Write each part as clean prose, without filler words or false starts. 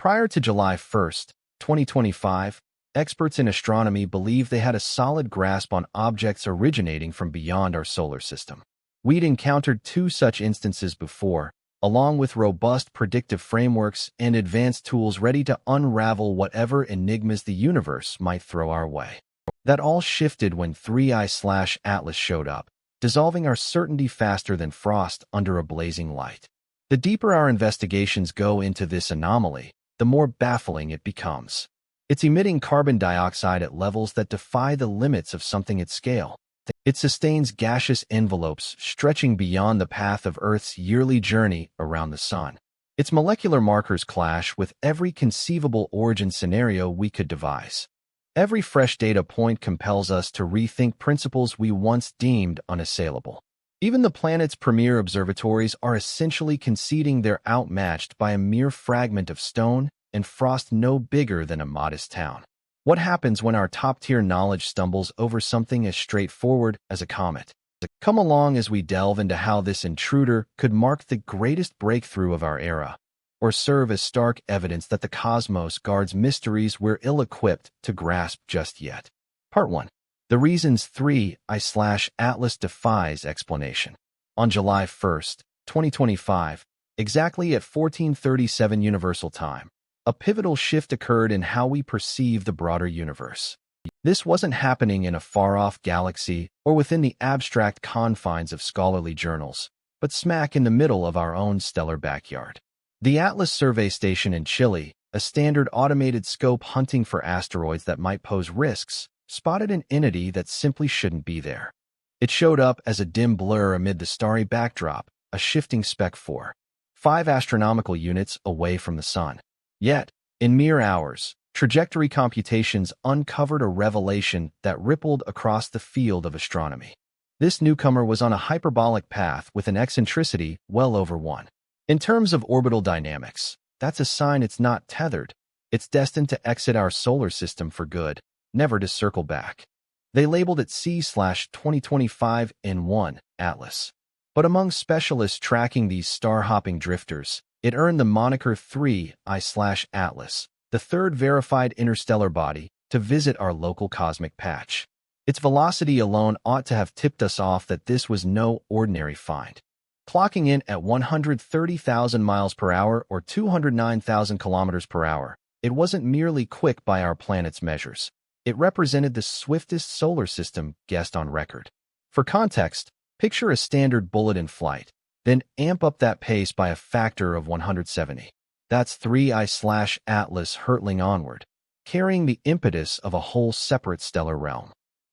Prior to July 1st, 2025, experts in astronomy believed they had a solid grasp on objects originating from beyond our solar system. We'd encountered two such instances before, along with robust predictive frameworks and advanced tools ready to unravel whatever enigmas the universe might throw our way. That all shifted when 3I/Atlas showed up, dissolving our certainty faster than frost under a blazing light. The deeper our investigations go into this anomaly, the more baffling it becomes. It's emitting carbon dioxide at levels that defy the limits of something at scale. It sustains gaseous envelopes stretching beyond the path of Earth's yearly journey around the Sun. Its molecular markers clash with every conceivable origin scenario we could devise. Every fresh data point compels us to rethink principles we once deemed unassailable. Even the planet's premier observatories are essentially conceding they're outmatched by a mere fragment of stone and frost no bigger than a modest town. What happens when our top-tier knowledge stumbles over something as straightforward as a comet? Come along as we delve into how this intruder could mark the greatest breakthrough of our era, or serve as stark evidence that the cosmos guards mysteries we're ill-equipped to grasp just yet. Part 1. The reasons 3I/Atlas defies explanation. On July 1st, 2025, exactly at 1437 Universal Time, a pivotal shift occurred in how we perceive the broader universe. This wasn't happening in a far-off galaxy or within the abstract confines of scholarly journals, but smack in the middle of our own stellar backyard. The Atlas Survey Station in Chile, a standard automated scope hunting for asteroids that might pose risks, spotted an entity that simply shouldn't be there. It showed up as a dim blur amid the starry backdrop, a shifting speck 4.5 astronomical units away from the Sun. Yet, in mere hours, trajectory computations uncovered a revelation that rippled across the field of astronomy. This newcomer was on a hyperbolic path with an eccentricity well over 1. In terms of orbital dynamics, that's a sign it's not tethered. It's destined to exit our solar system for good, never to circle back. They labeled it C/2025 N1 Atlas. But among specialists tracking these star-hopping drifters, it earned the moniker 3I/Atlas, the third verified interstellar body to visit our local cosmic patch. Its velocity alone ought to have tipped us off that this was no ordinary find. Clocking in at 130,000 miles per hour or 209,000 kilometers per hour, it wasn't merely quick by our planet's measures. It represented the swiftest solar system guessed on record. For context, picture a standard bullet in flight, then amp up that pace by a factor of 170. That's 3I/Atlas hurtling onward, carrying the impetus of a whole separate stellar realm.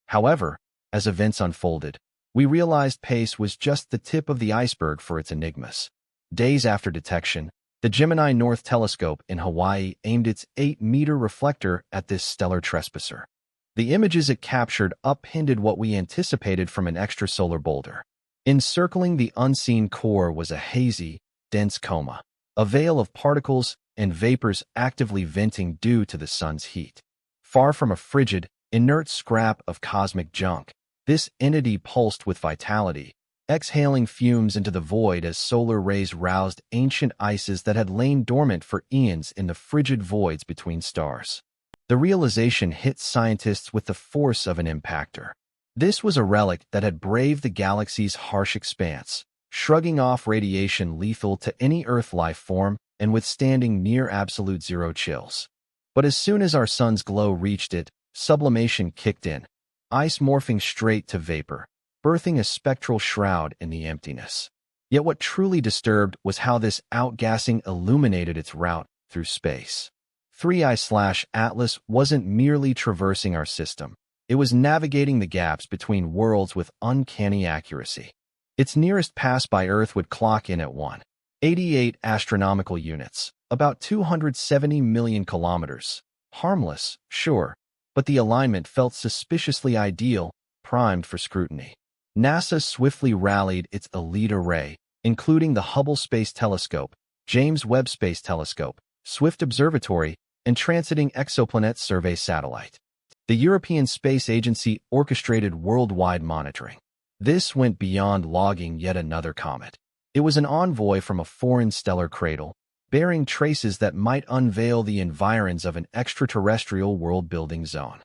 However, as events unfolded, we realized pace was just the tip of the iceberg for its enigmas. Days after detection, the Gemini North Telescope in Hawaii aimed its 8-meter reflector at this stellar trespasser. The images it captured upended what we anticipated from an extrasolar boulder. Encircling the unseen core was a hazy, dense coma, a veil of particles and vapors actively venting due to the sun's heat. Far from a frigid, inert scrap of cosmic junk, this entity pulsed with vitality, exhaling fumes into the void as solar rays roused ancient ices that had lain dormant for eons in the frigid voids between stars. The realization hit scientists with the force of an impactor. This was a relic that had braved the galaxy's harsh expanse, shrugging off radiation lethal to any Earth life form and withstanding near absolute zero chills. But as soon as our sun's glow reached it, sublimation kicked in, ice morphing straight to vapor, birthing a spectral shroud in the emptiness. Yet what truly disturbed was how this outgassing illuminated its route through space. 3I/Atlas wasn't merely traversing our system. It was navigating the gaps between worlds with uncanny accuracy. Its nearest pass by Earth would clock in at 188 astronomical units, about 270 million kilometers. Harmless, sure, but the alignment felt suspiciously ideal, primed for scrutiny. NASA swiftly rallied its elite array, including the Hubble Space Telescope, James Webb Space Telescope, Swift Observatory, and Transiting Exoplanet Survey Satellite. The European Space Agency orchestrated worldwide monitoring. This went beyond logging yet another comet. It was an envoy from a foreign stellar cradle, bearing traces that might unveil the environs of an extraterrestrial world-building zone.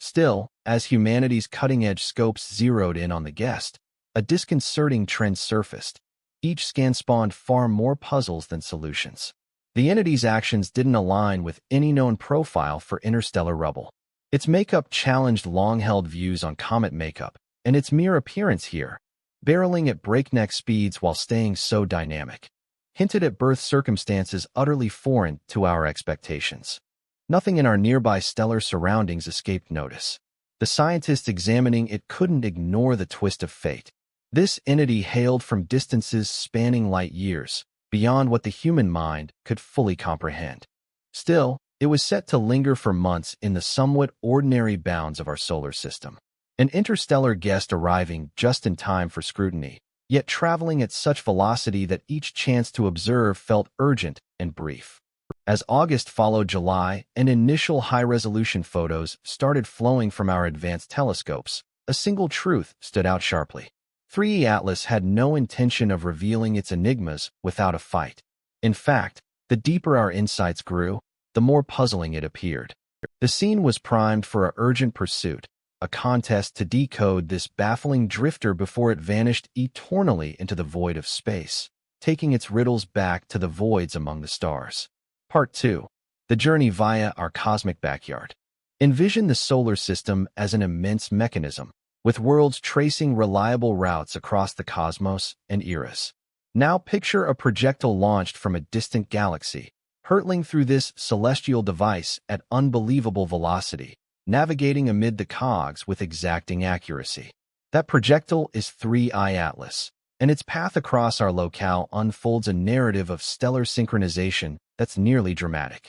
Still, as humanity's cutting-edge scopes zeroed in on the guest, a disconcerting trend surfaced. Each scan spawned far more puzzles than solutions. The entity's actions didn't align with any known profile for interstellar rubble. Its makeup challenged long-held views on comet makeup, and its mere appearance here, barreling at breakneck speeds while staying so dynamic, hinted at birth circumstances utterly foreign to our expectations. Nothing in our nearby stellar surroundings escaped notice. The scientists examining it couldn't ignore the twist of fate. This entity hailed from distances spanning light years, beyond what the human mind could fully comprehend. Still, it was set to linger for months in the somewhat ordinary bounds of our solar system. An interstellar guest arriving just in time for scrutiny, yet traveling at such velocity that each chance to observe felt urgent and brief. As August followed July and initial high-resolution photos started flowing from our advanced telescopes, a single truth stood out sharply. 3E Atlas had no intention of revealing its enigmas without a fight. In fact, the deeper our insights grew, the more puzzling it appeared. The scene was primed for an urgent pursuit, a contest to decode this baffling drifter before it vanished eternally into the void of space, taking its riddles back to the voids among the stars. Part 2. The journey via our cosmic backyard. Envision the solar system as an immense mechanism, with worlds tracing reliable routes across the cosmos and eras. Now picture a projectile launched from a distant galaxy, hurtling through this celestial device at unbelievable velocity, navigating amid the cogs with exacting accuracy. That projectile is 3I Atlas, and its path across our locale unfolds a narrative of stellar synchronization that's nearly dramatic.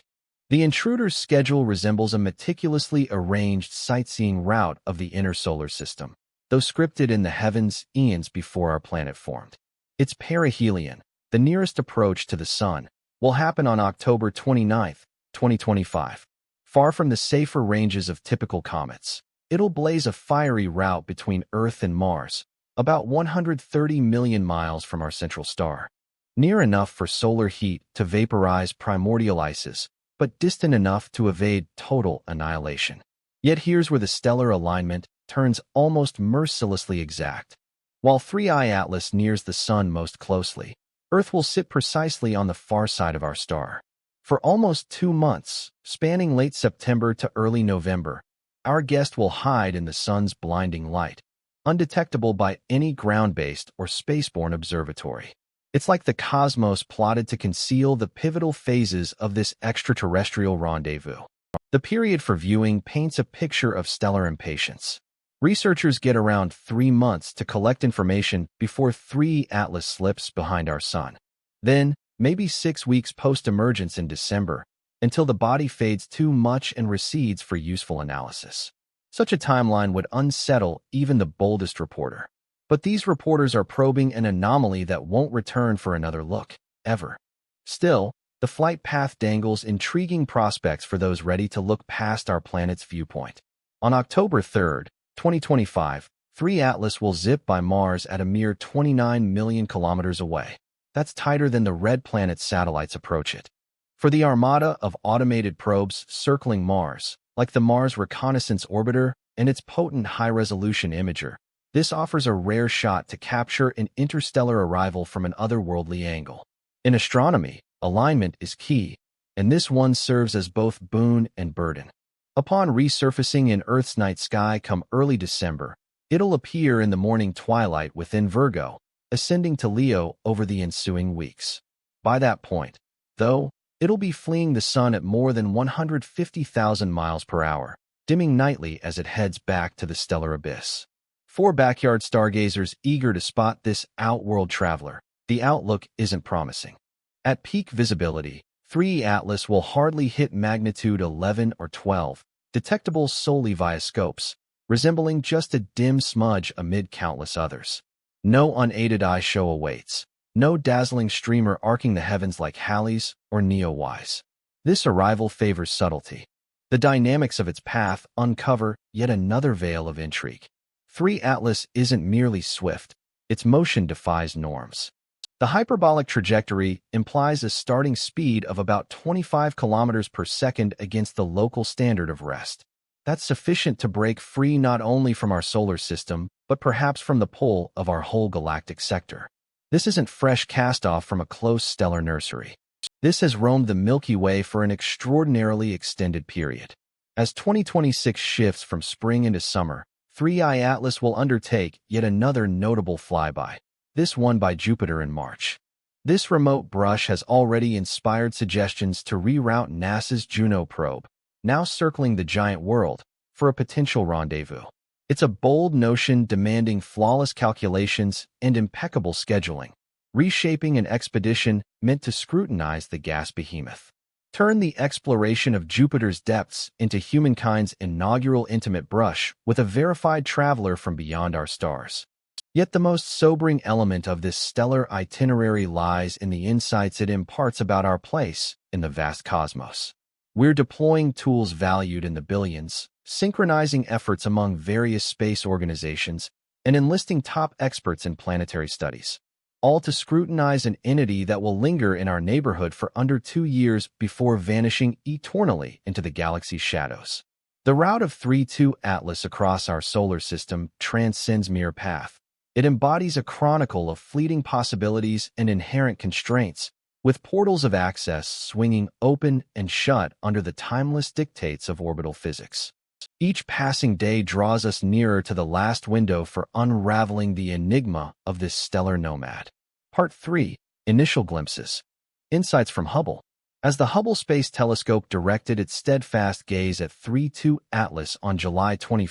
The intruder's schedule resembles a meticulously arranged sightseeing route of the inner solar system, though scripted in the heavens eons before our planet formed. Its perihelion, the nearest approach to the Sun, will happen on October 29, 2025. Far from the safer ranges of typical comets, it'll blaze a fiery route between Earth and Mars, about 130 million miles from our central star. Near enough for solar heat to vaporize primordial ices, but distant enough to evade total annihilation. Yet here's where the stellar alignment turns almost mercilessly exact. While 3I Atlas nears the Sun most closely, Earth will sit precisely on the far side of our star. For almost 2 months, spanning late September to early November, our guest will hide in the Sun's blinding light, undetectable by any ground-based or spaceborne observatory. It's like the cosmos plotted to conceal the pivotal phases of this extraterrestrial rendezvous. The period for viewing paints a picture of stellar impatience. Researchers get around 3 months to collect information before 3 Atlas slips behind our Sun. Then, maybe 6 weeks post-emergence in December, until the body fades too much and recedes for useful analysis. Such a timeline would unsettle even the boldest reporter. But these reporters are probing an anomaly that won't return for another look, ever. Still, the flight path dangles intriguing prospects for those ready to look past our planet's viewpoint. On October 3, 2025, 3 Atlas will zip by Mars at a mere 29 million kilometers away. That's tighter than the red planet's satellites approach it. For the armada of automated probes circling Mars, like the Mars Reconnaissance Orbiter and its potent high-resolution imager, this offers a rare shot to capture an interstellar arrival from an otherworldly angle. In astronomy, alignment is key, and this one serves as both boon and burden. Upon resurfacing in Earth's night sky come early December, it'll appear in the morning twilight within Virgo, ascending to Leo over the ensuing weeks. By that point, though, it'll be fleeing the Sun at more than 150,000 miles per hour, dimming nightly as it heads back to the stellar abyss. For backyard stargazers eager to spot this outworld traveler, the outlook isn't promising. At peak visibility, 3 Atlas will hardly hit magnitude 11 or 12, detectable solely via scopes, resembling just a dim smudge amid countless others. No unaided eye show awaits, no dazzling streamer arcing the heavens like Halley's or Neowise. This arrival favors subtlety. The dynamics of its path uncover yet another veil of intrigue. 3 Atlas isn't merely swift, its motion defies norms. The hyperbolic trajectory implies a starting speed of about 25 kilometers per second against the local standard of rest. That's sufficient to break free not only from our solar system, but perhaps from the pull of our whole galactic sector. This isn't fresh cast-off from a close stellar nursery. This has roamed the Milky Way for an extraordinarily extended period. As 2026 shifts from spring into summer, 3I Atlas will undertake yet another notable flyby, this one by Jupiter in March. This remote brush has already inspired suggestions to reroute NASA's Juno probe, now circling the giant world, for a potential rendezvous. It's a bold notion demanding flawless calculations and impeccable scheduling, reshaping an expedition meant to scrutinize the gas behemoth. Turn the exploration of Jupiter's depths into humankind's inaugural intimate brush with a verified traveler from beyond our stars. Yet the most sobering element of this stellar itinerary lies in the insights it imparts about our place in the vast cosmos. We're deploying tools valued in the billions, synchronizing efforts among various space organizations, and enlisting top experts in planetary studies, all to scrutinize an entity that will linger in our neighborhood for under 2 years before vanishing eternally into the galaxy's shadows. The route of 3-2 Atlas across our solar system transcends mere path. It embodies a chronicle of fleeting possibilities and inherent constraints, with portals of access swinging open and shut under the timeless dictates of orbital physics. Each passing day draws us nearer to the last window for unraveling the enigma of this stellar nomad. Part 3. Initial Glimpses. Insights from Hubble. As the Hubble Space Telescope directed its steadfast gaze at 3-2 Atlas on July 21,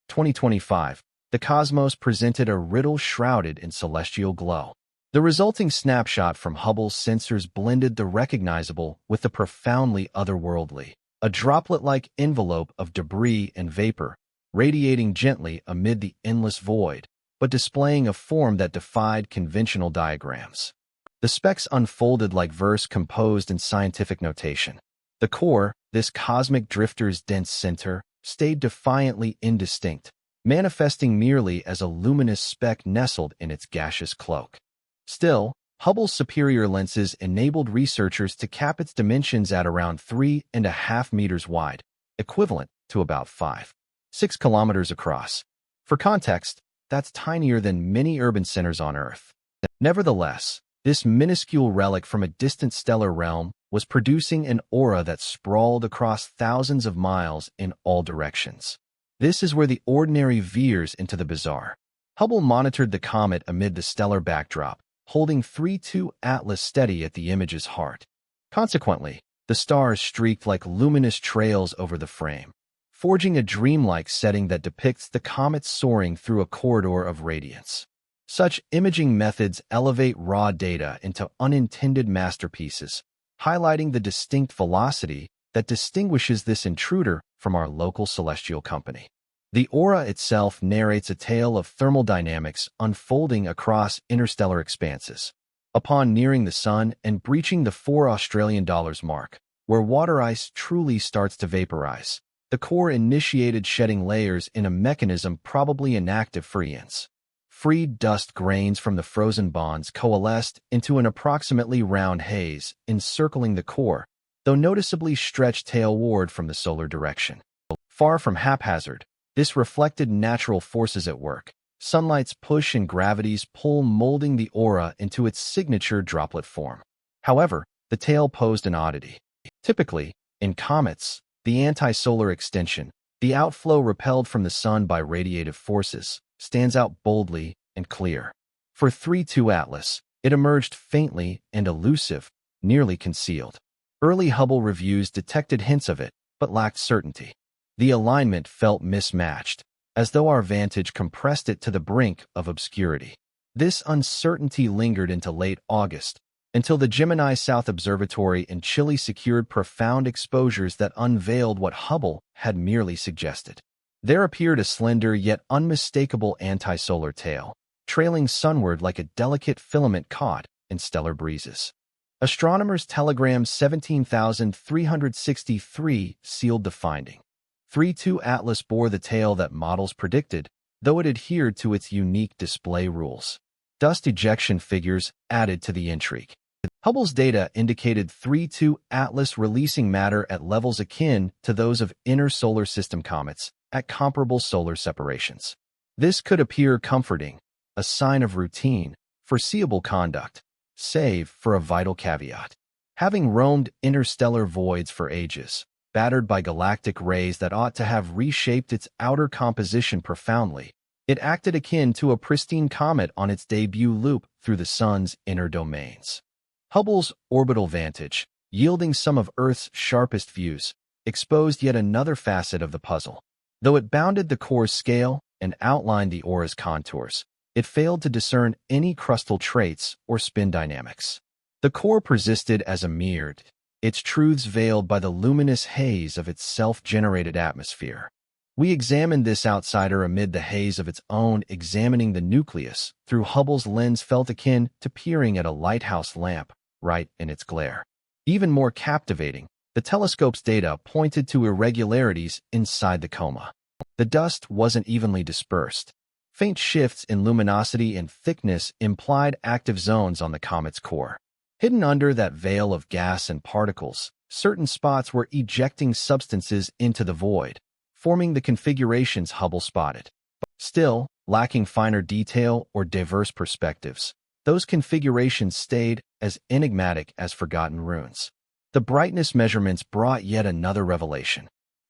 2025, the cosmos presented a riddle shrouded in celestial glow. The resulting snapshot from Hubble's sensors blended the recognizable with the profoundly otherworldly, a droplet-like envelope of debris and vapor, radiating gently amid the endless void, but displaying a form that defied conventional diagrams. The specks unfolded like verse composed in scientific notation. The core, this cosmic drifter's dense center, stayed defiantly indistinct, manifesting merely as a luminous speck nestled in its gaseous cloak. Still, Hubble's superior lenses enabled researchers to cap its dimensions at around 3.5 meters wide, equivalent to about 5.6 kilometers across. For context, that's tinier than many urban centers on Earth. Nevertheless, this minuscule relic from a distant stellar realm was producing an aura that sprawled across thousands of miles in all directions. This is where the ordinary veers into the bizarre. Hubble monitored the comet amid the stellar backdrop, holding 3-2 Atlas steady at the image's heart. Consequently, the stars streaked like luminous trails over the frame, forging a dreamlike setting that depicts the comet soaring through a corridor of radiance. Such imaging methods elevate raw data into unintended masterpieces, highlighting the distinct velocity that distinguishes this intruder from our local celestial company. The aura itself narrates a tale of thermodynamics unfolding across interstellar expanses. Upon nearing the Sun and breaching the $4 mark, where water ice truly starts to vaporize, the core initiated shedding layers in a mechanism probably inactive for eons. Freed dust grains from the frozen bonds coalesced into an approximately round haze encircling the core, though noticeably stretched tailward from the solar direction. Far from haphazard, this reflected natural forces at work. Sunlight's push and gravity's pull molding the aura into its signature droplet form. However, the tail posed an oddity. Typically, in comets, the anti-solar extension, the outflow repelled from the sun by radiative forces, stands out boldly and clear. For 3-2 Atlas, it emerged faintly and elusive, nearly concealed. Early Hubble reviews detected hints of it, but lacked certainty. The alignment felt mismatched, as though our vantage compressed it to the brink of obscurity. This uncertainty lingered into late August, until the Gemini South Observatory in Chile secured profound exposures that unveiled what Hubble had merely suggested. There appeared a slender yet unmistakable anti-solar tail, trailing sunward like a delicate filament caught in stellar breezes. Astronomers' Telegram 17363 sealed the finding. 3-2 Atlas bore the tail that models predicted, though it adhered to its unique display rules. Dust ejection figures added to the intrigue. Hubble's data indicated 3-2 Atlas releasing matter at levels akin to those of inner solar system comets at comparable solar separations. This could appear comforting, a sign of routine, foreseeable conduct, save for a vital caveat. Having roamed interstellar voids for ages, battered by galactic rays that ought to have reshaped its outer composition profoundly, it acted akin to a pristine comet on its debut loop through the Sun's inner domains. Hubble's orbital vantage, yielding some of Earth's sharpest views, exposed yet another facet of the puzzle. Though it bounded the core's scale and outlined the aura's contours, it failed to discern any crustal traits or spin dynamics. The core persisted as a mirror, its truths veiled by the luminous haze of its self-generated atmosphere. We examined this outsider amid the haze of its own, examining the nucleus through Hubble's lens felt akin to peering at a lighthouse lamp, right in its glare. Even more captivating, the telescope's data pointed to irregularities inside the coma. The dust wasn't evenly dispersed. Faint shifts in luminosity and thickness implied active zones on the comet's core. Hidden under that veil of gas and particles, certain spots were ejecting substances into the void, forming the configurations Hubble spotted. Still, lacking finer detail or diverse perspectives, those configurations stayed as enigmatic as forgotten runes. The brightness measurements brought yet another revelation.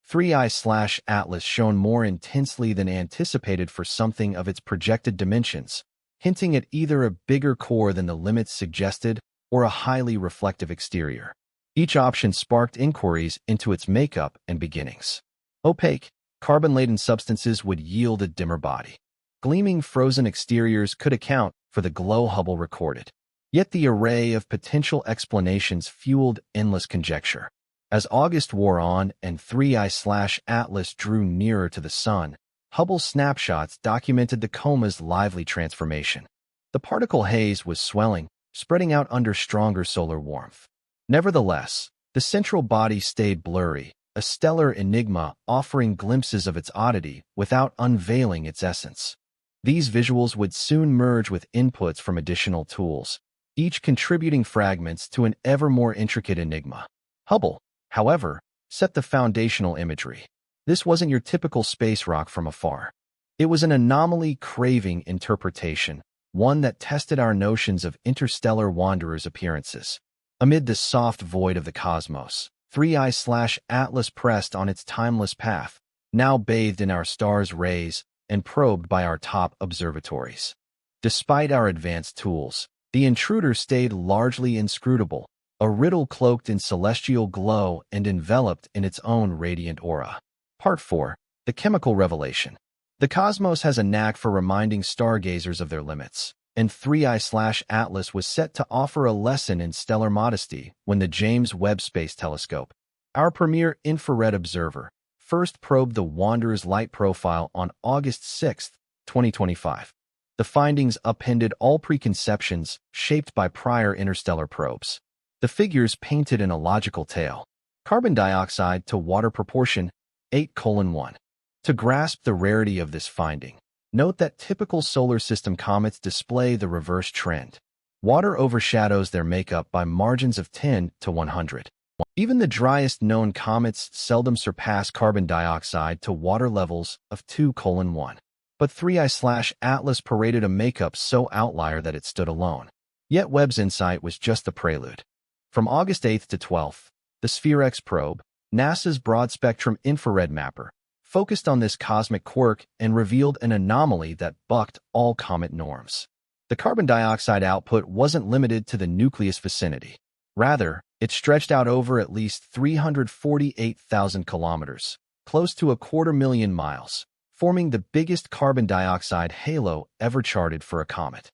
3I/Atlas shone more intensely than anticipated for something of its projected dimensions, hinting at either a bigger core than the limits suggested or a highly reflective exterior. Each option sparked inquiries into its makeup and beginnings. Opaque, carbon-laden substances would yield a dimmer body. Gleaming frozen exteriors could account for the glow Hubble recorded. Yet the array of potential explanations fueled endless conjecture. As August wore on and 3I/Atlas drew nearer to the Sun, Hubble's snapshots documented the coma's lively transformation. The particle haze was swelling, spreading out under stronger solar warmth. Nevertheless, the central body stayed blurry, a stellar enigma offering glimpses of its oddity without unveiling its essence. These visuals would soon merge with inputs from additional tools, each contributing fragments to an ever more intricate enigma. Hubble, however, set the foundational imagery. This wasn't your typical space rock from afar. It was an anomaly craving interpretation, one that tested our notions of interstellar wanderers' appearances. Amid the soft void of the cosmos, 3I/Atlas pressed on its timeless path, now bathed in our stars' rays and probed by our top observatories. Despite our advanced tools, the intruder stayed largely inscrutable, a riddle cloaked in celestial glow and enveloped in its own radiant aura. Part 4. The Chemical Revelation. The cosmos has a knack for reminding stargazers of their limits, and 3I/Atlas was set to offer a lesson in stellar modesty when the James Webb Space Telescope, our premier infrared observer, first probed the Wanderer's light profile on August 6, 2025. The findings upended all preconceptions shaped by prior interstellar probes. The figures painted in a logical tale. Carbon dioxide to water proportion 8:1. To grasp the rarity of this finding, note that typical solar system comets display the reverse trend. Water overshadows their makeup by margins of 10 to 100. Even the driest known comets seldom surpass carbon dioxide to water levels of 2:1. But 3I/Atlas paraded a makeup so outlier that it stood alone. Yet Webb's insight was just the prelude. From August 8 to 12, the Sphere-X probe, NASA's broad-spectrum infrared mapper, focused on this cosmic quirk and revealed an anomaly that bucked all comet norms. The carbon dioxide output wasn't limited to the nucleus vicinity. Rather, it stretched out over at least 348,000 kilometers, close to 250,000 miles, forming the biggest carbon dioxide halo ever charted for a comet.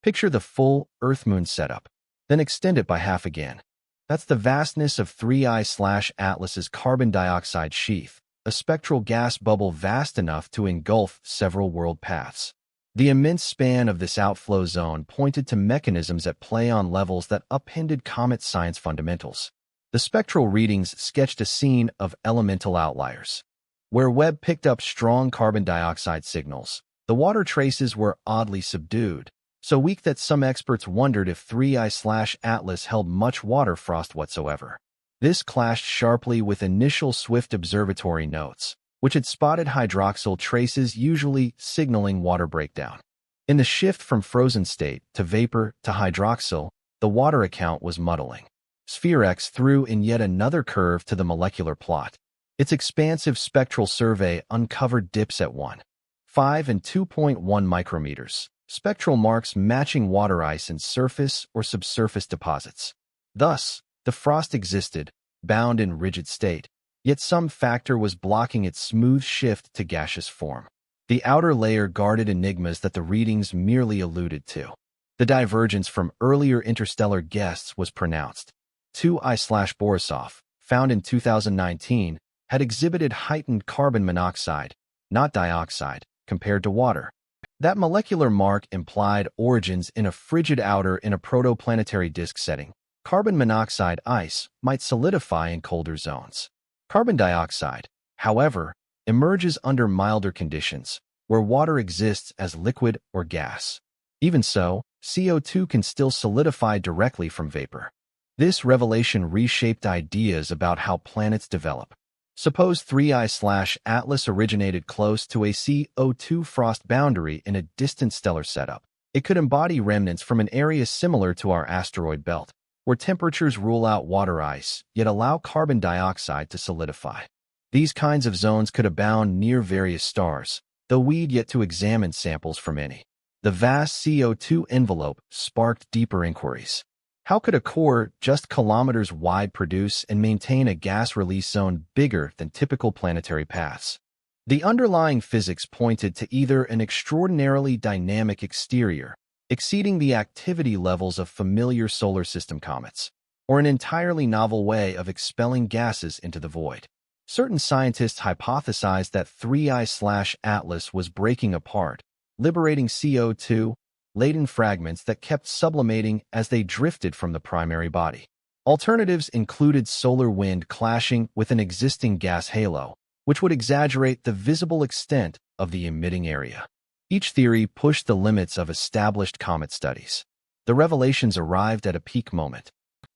Picture the full Earth-Moon setup, then extend it by half again. That's the vastness of 3I/Atlas's carbon dioxide sheath, a spectral gas bubble vast enough to engulf several world paths. The immense span of this outflow zone pointed to mechanisms at play on levels that upended comet science fundamentals. The spectral readings sketched a scene of elemental outliers. Where Webb picked up strong carbon dioxide signals, the water traces were oddly subdued, So weak that some experts wondered if 3I/Atlas held much water frost whatsoever. This clashed sharply with initial Swift observatory notes, which had spotted hydroxyl traces usually signaling water breakdown. In the shift from frozen state to vapor to hydroxyl, the water account was muddling. SphereX threw in yet another curve to the molecular plot. Its expansive spectral survey uncovered dips at 1.5 and 2.1 micrometers, spectral marks matching water ice in surface or subsurface deposits. Thus, the frost existed, bound in rigid state, yet some factor was blocking its smooth shift to gaseous form. The outer layer guarded enigmas that the readings merely alluded to. The divergence from earlier interstellar guests was pronounced. 2I/Borisov, found in 2019, had exhibited heightened carbon monoxide, not dioxide, compared to water. That molecular mark implied origins in a frigid outer in a protoplanetary disk setting. Carbon monoxide ice might solidify in colder zones. Carbon dioxide, however, emerges under milder conditions, where water exists as liquid or gas. Even so, CO2 can still solidify directly from vapor. This revelation reshaped ideas about how planets develop. Suppose 3I/Atlas originated close to a CO2 frost boundary in a distant stellar setup. It could embody remnants from an area similar to our asteroid belt, where temperatures rule out water ice, yet allow carbon dioxide to solidify. These kinds of zones could abound near various stars, though we'd yet to examine samples from any. The vast CO2 envelope sparked deeper inquiries. How could a core just kilometers wide produce and maintain a gas release zone bigger than typical planetary paths? The underlying physics pointed to either an extraordinarily dynamic exterior, exceeding the activity levels of familiar solar system comets, or an entirely novel way of expelling gases into the void. Certain scientists hypothesized that 3I/Atlas was breaking apart, liberating CO2-laden fragments that kept sublimating as they drifted from the primary body. Alternatives included solar wind clashing with an existing gas halo, which would exaggerate the visible extent of the emitting area. Each theory pushed the limits of established comet studies. The revelations arrived at a peak moment,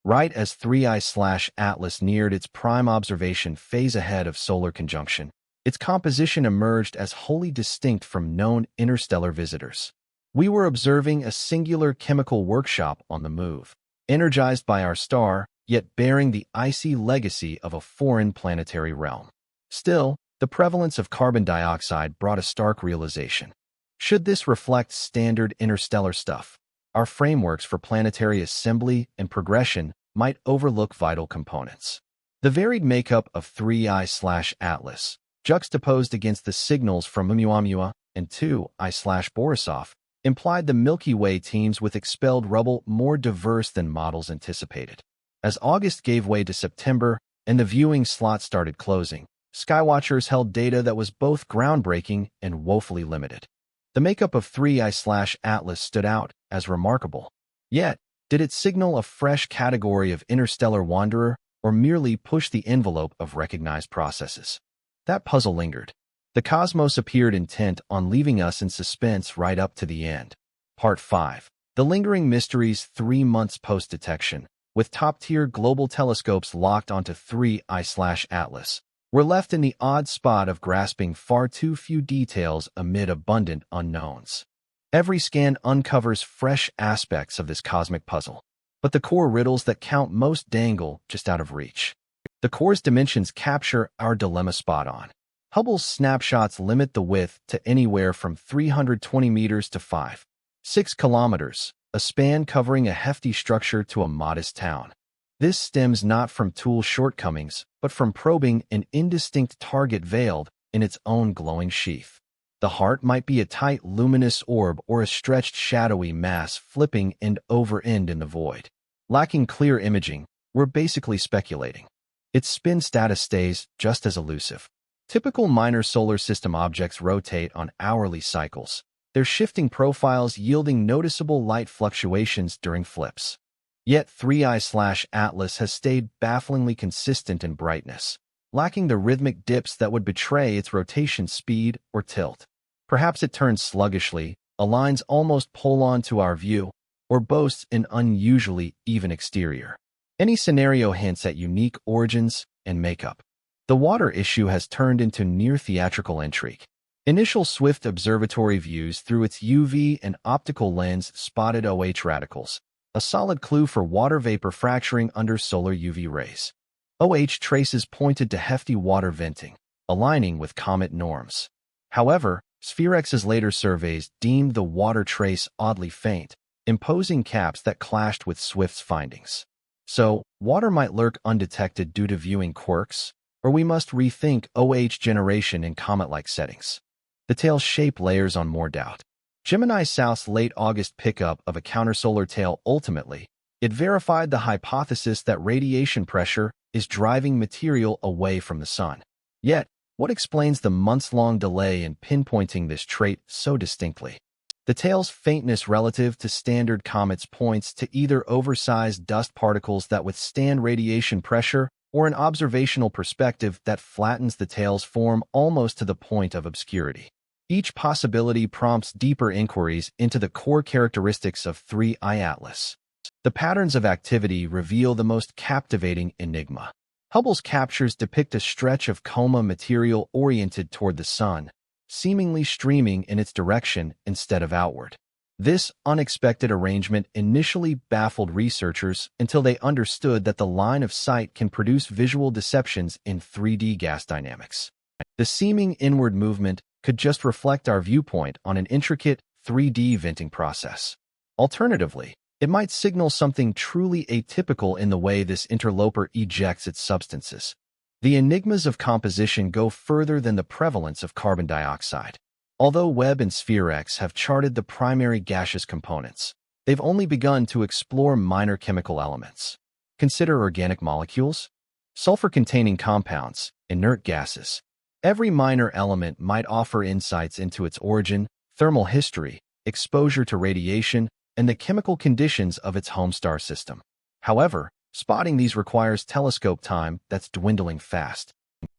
right as 3I/Atlas neared its prime observation phase ahead of solar conjunction. Its composition emerged as wholly distinct from known interstellar visitors. We were observing a singular chemical workshop on the move, energized by our star, yet bearing the icy legacy of a foreign planetary realm. Still, the prevalence of carbon dioxide brought a stark realization. Should this reflect standard interstellar stuff, our frameworks for planetary assembly and progression might overlook vital components. The varied makeup of 3I/Atlas, juxtaposed against the signals from Oumuamua and 2I/Borisov, implied the Milky Way teams with expelled rubble more diverse than models anticipated. As August gave way to September and the viewing slot started closing, skywatchers held data that was both groundbreaking and woefully limited. The makeup of 3I/Atlas stood out as remarkable. Yet, did it signal a fresh category of interstellar wanderer or merely push the envelope of recognized processes? That puzzle lingered. The cosmos appeared intent on leaving us in suspense right up to the end. Part 5. The lingering mysteries 3 months post-detection, with top-tier global telescopes locked onto 3I/Atlas. We're left in the odd spot of grasping far too few details amid abundant unknowns. Every scan uncovers fresh aspects of this cosmic puzzle, but the core riddles that count most dangle just out of reach. The core's dimensions capture our dilemma spot on. Hubble's snapshots limit the width to anywhere from 320 meters to 5.6 kilometers, a span covering a hefty structure to a modest town. This stems not from tool shortcomings, but from probing an indistinct target veiled in its own glowing sheath. The heart might be a tight, luminous orb or a stretched, shadowy mass flipping end over end in the void. Lacking clear imaging, we're basically speculating. Its spin status stays just as elusive. Typical minor solar system objects rotate on hourly cycles, their shifting profiles yielding noticeable light fluctuations during flips. Yet 3I/Atlas has stayed bafflingly consistent in brightness, lacking the rhythmic dips that would betray its rotation speed or tilt. Perhaps it turns sluggishly, aligns almost pole-on to our view, or boasts an unusually even exterior. Any scenario hints at unique origins and makeup. The water issue has turned into near-theatrical intrigue. Initial Swift observatory views through its UV and optical lens spotted OH radicals, a solid clue for water vapor fracturing under solar UV rays. OH traces pointed to hefty water venting, aligning with comet norms. However, SphereX's later surveys deemed the water trace oddly faint, imposing caps that clashed with Swift's findings. So, water might lurk undetected due to viewing quirks, or we must rethink OH generation in comet-like settings. The tail's shape layers on more doubt. Gemini South's late August pickup of a countersolar tail ultimately, it verified the hypothesis that radiation pressure is driving material away from the sun. Yet, what explains the months-long delay in pinpointing this trait so distinctly? The tail's faintness relative to standard comets points to either oversized dust particles that withstand radiation pressure or an observational perspective that flattens the tail's form almost to the point of obscurity. Each possibility prompts deeper inquiries into the core characteristics of 3I Atlas. The patterns of activity reveal the most captivating enigma. Hubble's captures depict a stretch of coma material oriented toward the sun, seemingly streaming in its direction instead of outward. This unexpected arrangement initially baffled researchers until they understood that the line of sight can produce visual deceptions in 3D gas dynamics. The seeming inward movement could just reflect our viewpoint on an intricate 3D venting process. Alternatively, it might signal something truly atypical in the way this interloper ejects its substances. The enigmas of composition go further than the prevalence of carbon dioxide. Although Webb and SphereX have charted the primary gaseous components, they've only begun to explore minor chemical elements. Consider organic molecules, sulfur-containing compounds, inert gases. Every minor element might offer insights into its origin, thermal history, exposure to radiation, and the chemical conditions of its home star system. However, spotting these requires telescope time that's dwindling fast.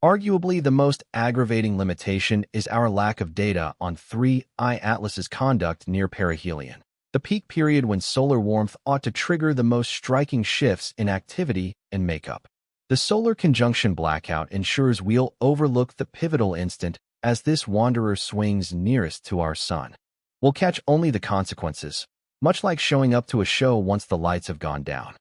Arguably, the most aggravating limitation is our lack of data on 3I Atlas's conduct near perihelion, the peak period when solar warmth ought to trigger the most striking shifts in activity and makeup. The solar conjunction blackout ensures we'll overlook the pivotal instant as this wanderer swings nearest to our sun. We'll catch only the consequences, much like showing up to a show once the lights have gone down.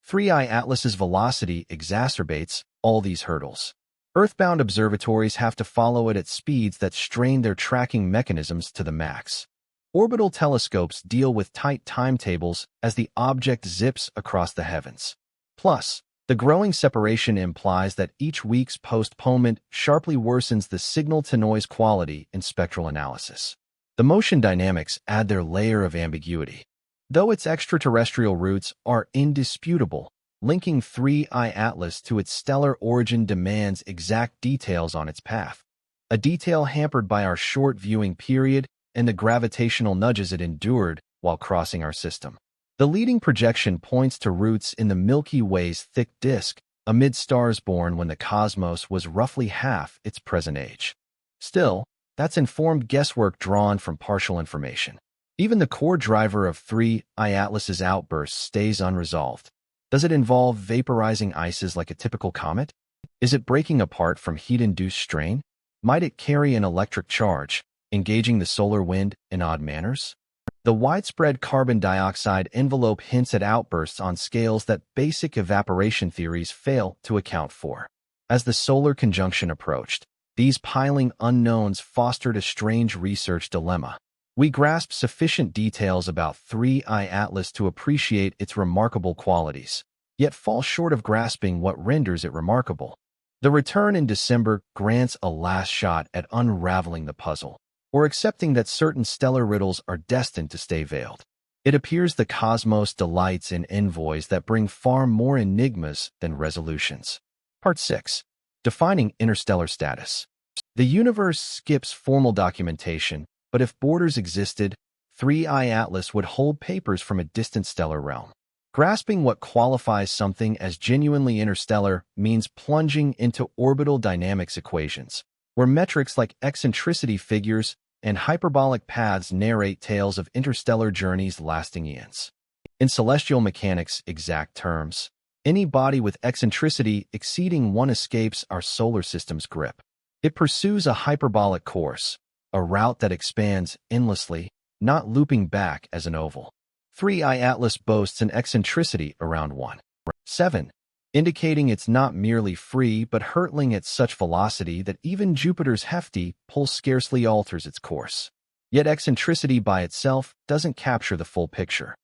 3I Atlas's velocity exacerbates all these hurdles. Earthbound observatories have to follow it at speeds that strain their tracking mechanisms to the max. Orbital telescopes deal with tight timetables as the object zips across the heavens. Plus, the growing separation implies that each week's postponement sharply worsens the signal-to-noise quality in spectral analysis. The motion dynamics add their layer of ambiguity. Though its extraterrestrial roots are indisputable, linking 3I Atlas to its stellar origin demands exact details on its path, a detail hampered by our short viewing period and the gravitational nudges it endured while crossing our system. The leading projection points to roots in the Milky Way's thick disk, amid stars born when the cosmos was roughly half its present age. Still, that's informed guesswork drawn from partial information. Even the core driver of 3I Atlas's outbursts stays unresolved. Does it involve vaporizing ices like a typical comet? Is it breaking apart from heat-induced strain? Might it carry an electric charge, engaging the solar wind in odd manners? The widespread carbon dioxide envelope hints at outbursts on scales that basic evaporation theories fail to account for. As the solar conjunction approached, these piling unknowns fostered a strange research dilemma. We grasp sufficient details about 3I Atlas to appreciate its remarkable qualities, yet fall short of grasping what renders it remarkable. The return in December grants a last shot at unraveling the puzzle, or accepting that certain stellar riddles are destined to stay veiled. It appears the cosmos delights in envoys that bring far more enigmas than resolutions. Part 6. Defining interstellar status. The universe skips formal documentation, but if borders existed, 3I Atlas would hold papers from a distant stellar realm. Grasping what qualifies something as genuinely interstellar means plunging into orbital dynamics equations, where metrics like eccentricity figures and hyperbolic paths narrate tales of interstellar journeys lasting eons. In celestial mechanics' exact terms, any body with eccentricity exceeding 1 escapes our solar system's grip. It pursues a hyperbolic course, a route that expands endlessly, not looping back as an oval. 3I Atlas boasts an eccentricity around 1.7, indicating it's not merely free but hurtling at such velocity that even Jupiter's hefty pull scarcely alters its course. Yet eccentricity by itself doesn't capture the full picture.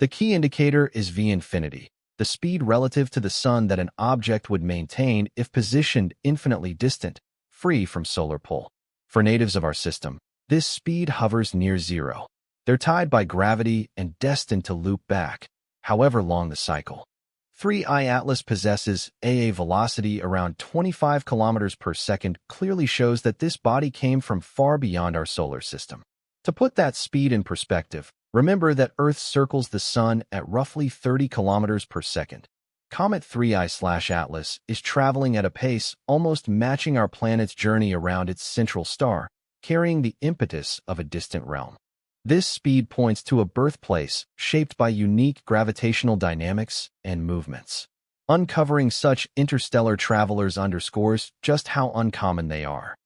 The key indicator is v-infinity, the speed relative to the Sun that an object would maintain if positioned infinitely distant, free from solar pull. For natives of our system, this speed hovers near zero. They're tied by gravity and destined to loop back, however long the cycle. 3I Atlas possesses a velocity around 25 kilometers per second, clearly shows that this body came from far beyond our solar system. To put that speed in perspective, remember that Earth circles the Sun at roughly 30 kilometers per second. Comet 3I/Atlas is traveling at a pace almost matching our planet's journey around its central star, carrying the impetus of a distant realm. This speed points to a birthplace shaped by unique gravitational dynamics and movements. Uncovering such interstellar travelers underscores just how uncommon they are.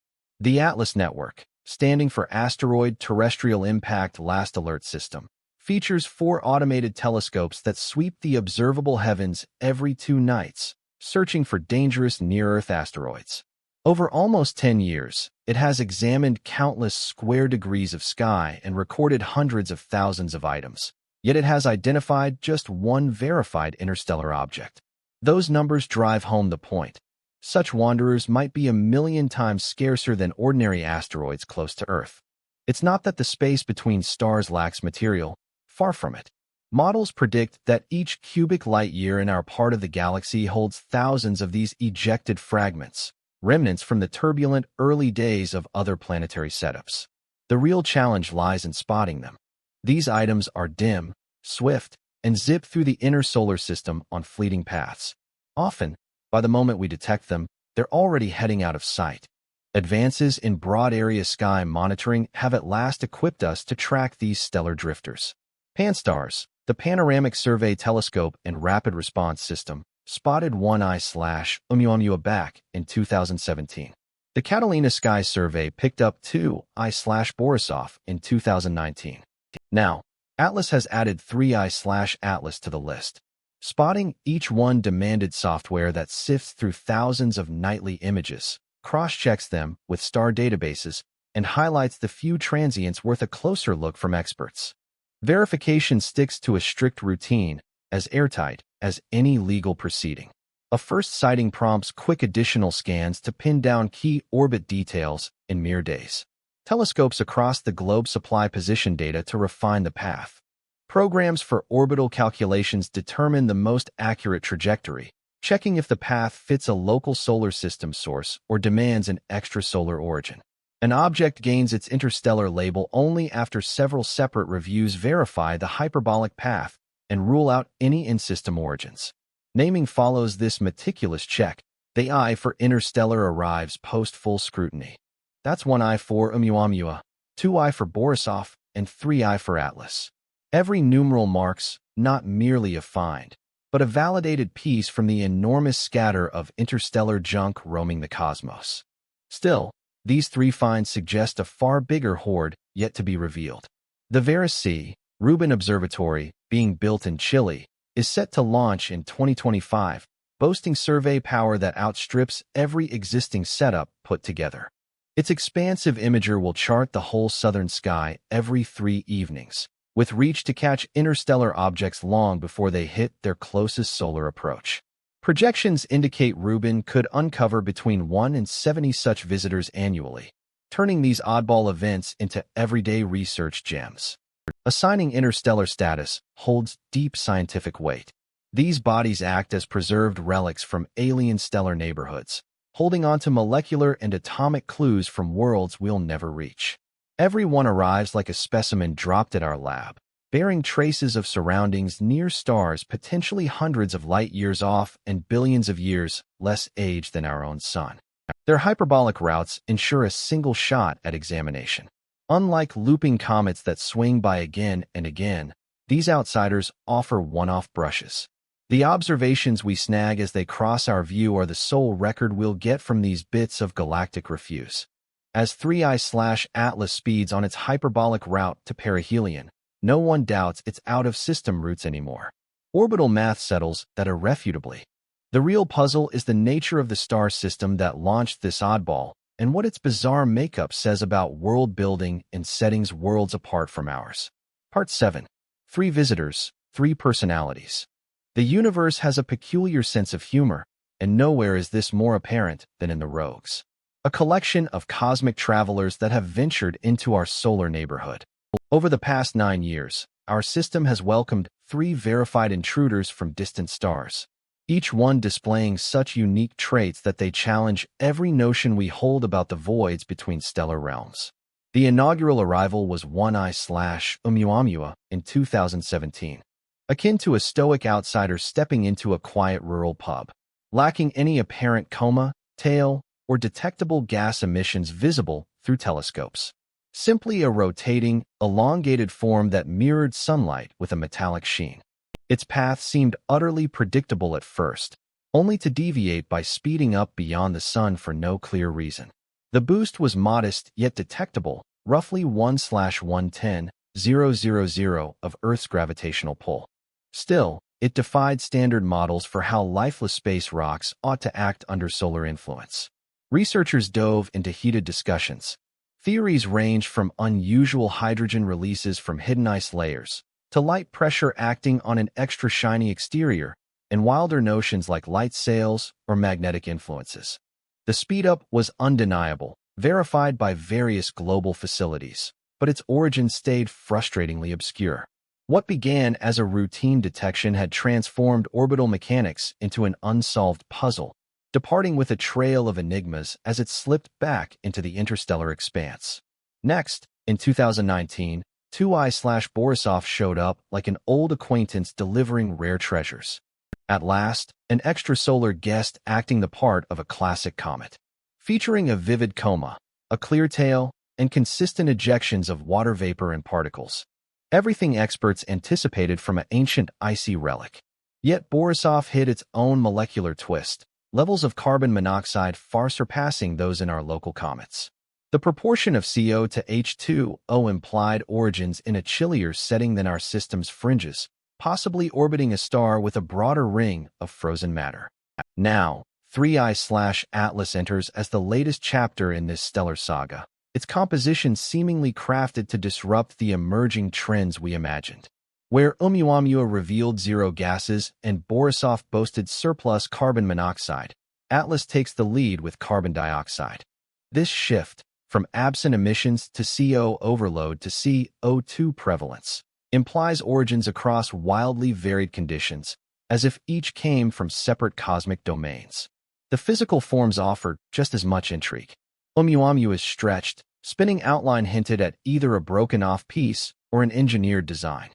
The Atlas Network, standing for Asteroid Terrestrial Impact Last Alert System, features 4 automated telescopes that sweep the observable heavens every 2 nights, searching for dangerous near-Earth asteroids. Over almost 10 years, it has examined countless square degrees of sky and recorded hundreds of thousands of items, yet it has identified just 1 verified interstellar object. Those numbers drive home the point. Such wanderers might be 1,000,000 times scarcer than ordinary asteroids close to Earth. It's not that the space between stars lacks material, far from it. Models predict that each cubic light-year in our part of the galaxy holds thousands of these ejected fragments, remnants from the turbulent early days of other planetary setups. The real challenge lies in spotting them. These items are dim, swift, and zip through the inner solar system on fleeting paths. Often, by the moment we detect them, they're already heading out of sight. Advances in broad-area sky monitoring have at last equipped us to track these stellar drifters. Pan-STARRS, the Panoramic Survey Telescope and Rapid Response System, spotted 1I/Oumuamua back in 2017. The Catalina Sky Survey picked up 2I/Borisov in 2019. Now, Atlas has added 3I/Atlas to the list. Spotting each one demanded software that sifts through thousands of nightly images, cross-checks them with star databases, and highlights the few transients worth a closer look from experts. Verification sticks to a strict routine, as airtight as any legal proceeding. A first sighting prompts quick additional scans to pin down key orbit details in mere days. Telescopes across the globe supply position data to refine the path. Programs for orbital calculations determine the most accurate trajectory, checking if the path fits a local solar system source or demands an extrasolar origin. An object gains its interstellar label only after several separate reviews verify the hyperbolic path and rule out any in-system origins. Naming follows this meticulous check. The I for interstellar arrives post-full scrutiny. That's 1I for Oumuamua, 2I for Borisov, and 3I for Atlas. Every numeral marks not merely a find, but a validated piece from the enormous scatter of interstellar junk roaming the cosmos. Still, these 3 finds suggest a far bigger hoard yet to be revealed. The Vera C. Rubin Observatory, being built in Chile, is set to launch in 2025, boasting survey power that outstrips every existing setup put together. Its expansive imager will chart the whole southern sky every 3 evenings, with reach to catch interstellar objects long before they hit their closest solar approach. Projections indicate Rubin could uncover between 1 and 70 such visitors annually, turning these oddball events into everyday research gems. Assigning interstellar status holds deep scientific weight. These bodies act as preserved relics from alien stellar neighborhoods, holding on to molecular and atomic clues from worlds we'll never reach. Every one arrives like a specimen dropped at our lab, bearing traces of surroundings near stars potentially hundreds of light-years off and billions of years less aged than our own sun. Their hyperbolic routes ensure a single shot at examination. Unlike looping comets that swing by again and again, these outsiders offer one-off brushes. The observations we snag as they cross our view are the sole record we'll get from these bits of galactic refuse. As 3I/Atlas speeds on its hyperbolic route to perihelion, no one doubts its out-of-system routes anymore. Orbital math settles that irrefutably. The real puzzle is the nature of the star system that launched this oddball, and what its bizarre makeup says about world building and settings worlds apart from ours. Part 7. 3 visitors, 3 personalities. The universe has a peculiar sense of humor, and nowhere is this more apparent than in the Rogues, a collection of cosmic travelers that have ventured into our solar neighborhood. Over the past 9 years, our system has welcomed 3 verified intruders from distant stars, each one displaying such unique traits that they challenge every notion we hold about the voids between stellar realms. The inaugural arrival was 1I/Oumuamua in 2017. Akin to a stoic outsider stepping into a quiet rural pub, lacking any apparent coma, tail, or detectable gas emissions visible through telescopes. Simply a rotating, elongated form that mirrored sunlight with a metallic sheen. Its path seemed utterly predictable at first, only to deviate by speeding up beyond the sun for no clear reason. The boost was modest yet detectable, roughly 1/110,000 of Earth's gravitational pull. Still, it defied standard models for how lifeless space rocks ought to act under solar influence. Researchers dove into heated discussions. Theories ranged from unusual hydrogen releases from hidden ice layers to light pressure acting on an extra shiny exterior, and wilder notions like light sails or magnetic influences. The speedup was undeniable, verified by various global facilities, but its origin stayed frustratingly obscure. What began as a routine detection had transformed orbital mechanics into an unsolved puzzle, departing with a trail of enigmas as it slipped back into the interstellar expanse. Next, in 2019, 2I/Borisov showed up like an old acquaintance delivering rare treasures. At last, an extrasolar guest acting the part of a classic comet. Featuring a vivid coma, a clear tail, and consistent ejections of water vapor and particles. Everything experts anticipated from an ancient icy relic. Yet Borisov hid its own molecular twist, levels of carbon monoxide far surpassing those in our local comets. The proportion of CO to H2O implied origins in a chillier setting than our system's fringes, possibly orbiting a star with a broader ring of frozen matter. Now, 3I/Atlas enters as the latest chapter in this stellar saga, its composition seemingly crafted to disrupt the emerging trends we imagined. Where Oumuamua revealed zero gases and Borisov boasted surplus carbon monoxide, Atlas takes the lead with carbon dioxide. This shift, from absent emissions to CO overload to CO2 prevalence, implies origins across wildly varied conditions, as if each came from separate cosmic domains. The physical forms offered just as much intrigue. Oumuamua is stretched, spinning outline hinted at either a broken-off piece or an engineered design.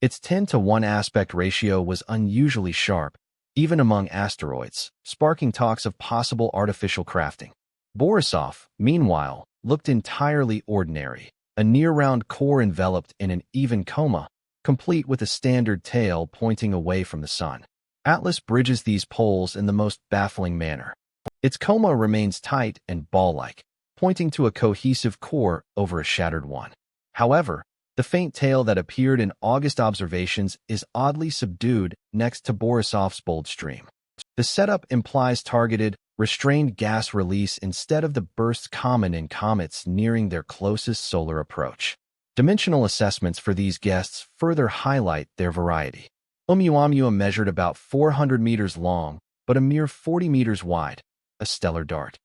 Its 10:1 aspect ratio was unusually sharp, even among asteroids, sparking talks of possible artificial crafting. Borisov, meanwhile, looked entirely ordinary, a near-round core enveloped in an even coma, complete with a standard tail pointing away from the sun. Atlas bridges these poles in the most baffling manner. Its coma remains tight and ball-like, pointing to a cohesive core over a shattered one. However, the faint tail that appeared in August observations is oddly subdued next to Borisov's bold stream. The setup implies targeted, restrained gas release instead of the bursts common in comets nearing their closest solar approach. Dimensional assessments for these guests further highlight their variety. Oumuamua measured about 400 meters long, but a mere 40 meters wide, a stellar dart.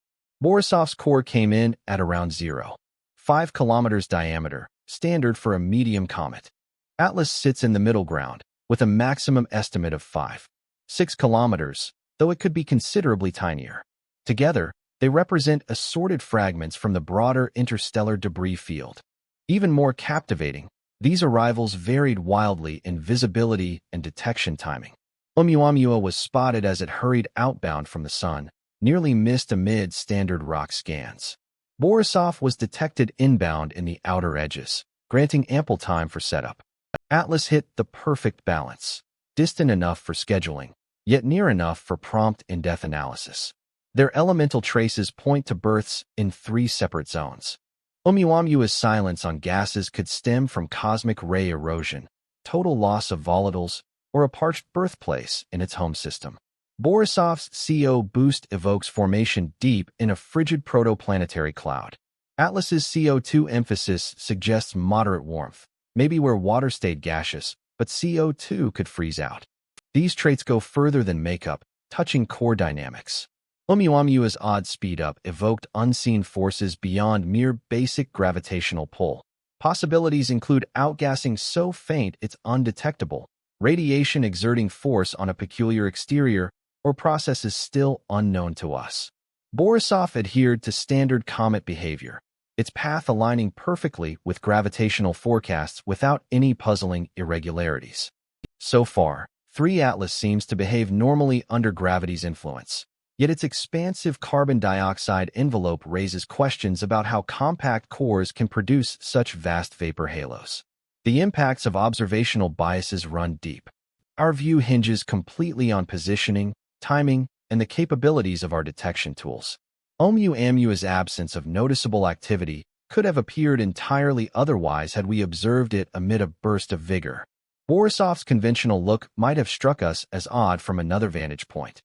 Borisov's core came in at around 0.5 kilometers diameter, standard for a medium comet. Atlas sits in the middle ground, with a maximum estimate of 5.6 kilometers, though it could be considerably tinier. Together, they represent assorted fragments from the broader interstellar debris field. Even more captivating, these arrivals varied wildly in visibility and detection timing. Oumuamua was spotted as it hurried outbound from the sun, nearly missed amid standard rock scans. Borisov was detected inbound in the outer edges, granting ample time for setup. Atlas hit the perfect balance, distant enough for scheduling, yet near enough for prompt in-depth analysis. Their elemental traces point to births in 3 separate zones. Oumuamua's silence on gases could stem from cosmic ray erosion, total loss of volatiles, or a parched birthplace in its home system. Borisov's CO boost evokes formation deep in a frigid protoplanetary cloud. Atlas's CO2 emphasis suggests moderate warmth, maybe where water stayed gaseous, but CO2 could freeze out. These traits go further than makeup, touching core dynamics. Oumuamua's odd speed-up evoked unseen forces beyond mere basic gravitational pull. Possibilities include outgassing so faint it's undetectable, radiation exerting force on a peculiar exterior, or processes still unknown to us. Borisov adhered to standard comet behavior, its path aligning perfectly with gravitational forecasts without any puzzling irregularities. So far, 3 Atlas seems to behave normally under gravity's influence. Yet its expansive carbon dioxide envelope raises questions about how compact cores can produce such vast vapor halos. The impacts of observational biases run deep. Our view hinges completely on positioning, timing, and the capabilities of our detection tools. Oumuamua's absence of noticeable activity could have appeared entirely otherwise had we observed it amid a burst of vigor. Borisov's conventional look might have struck us as odd from another vantage point.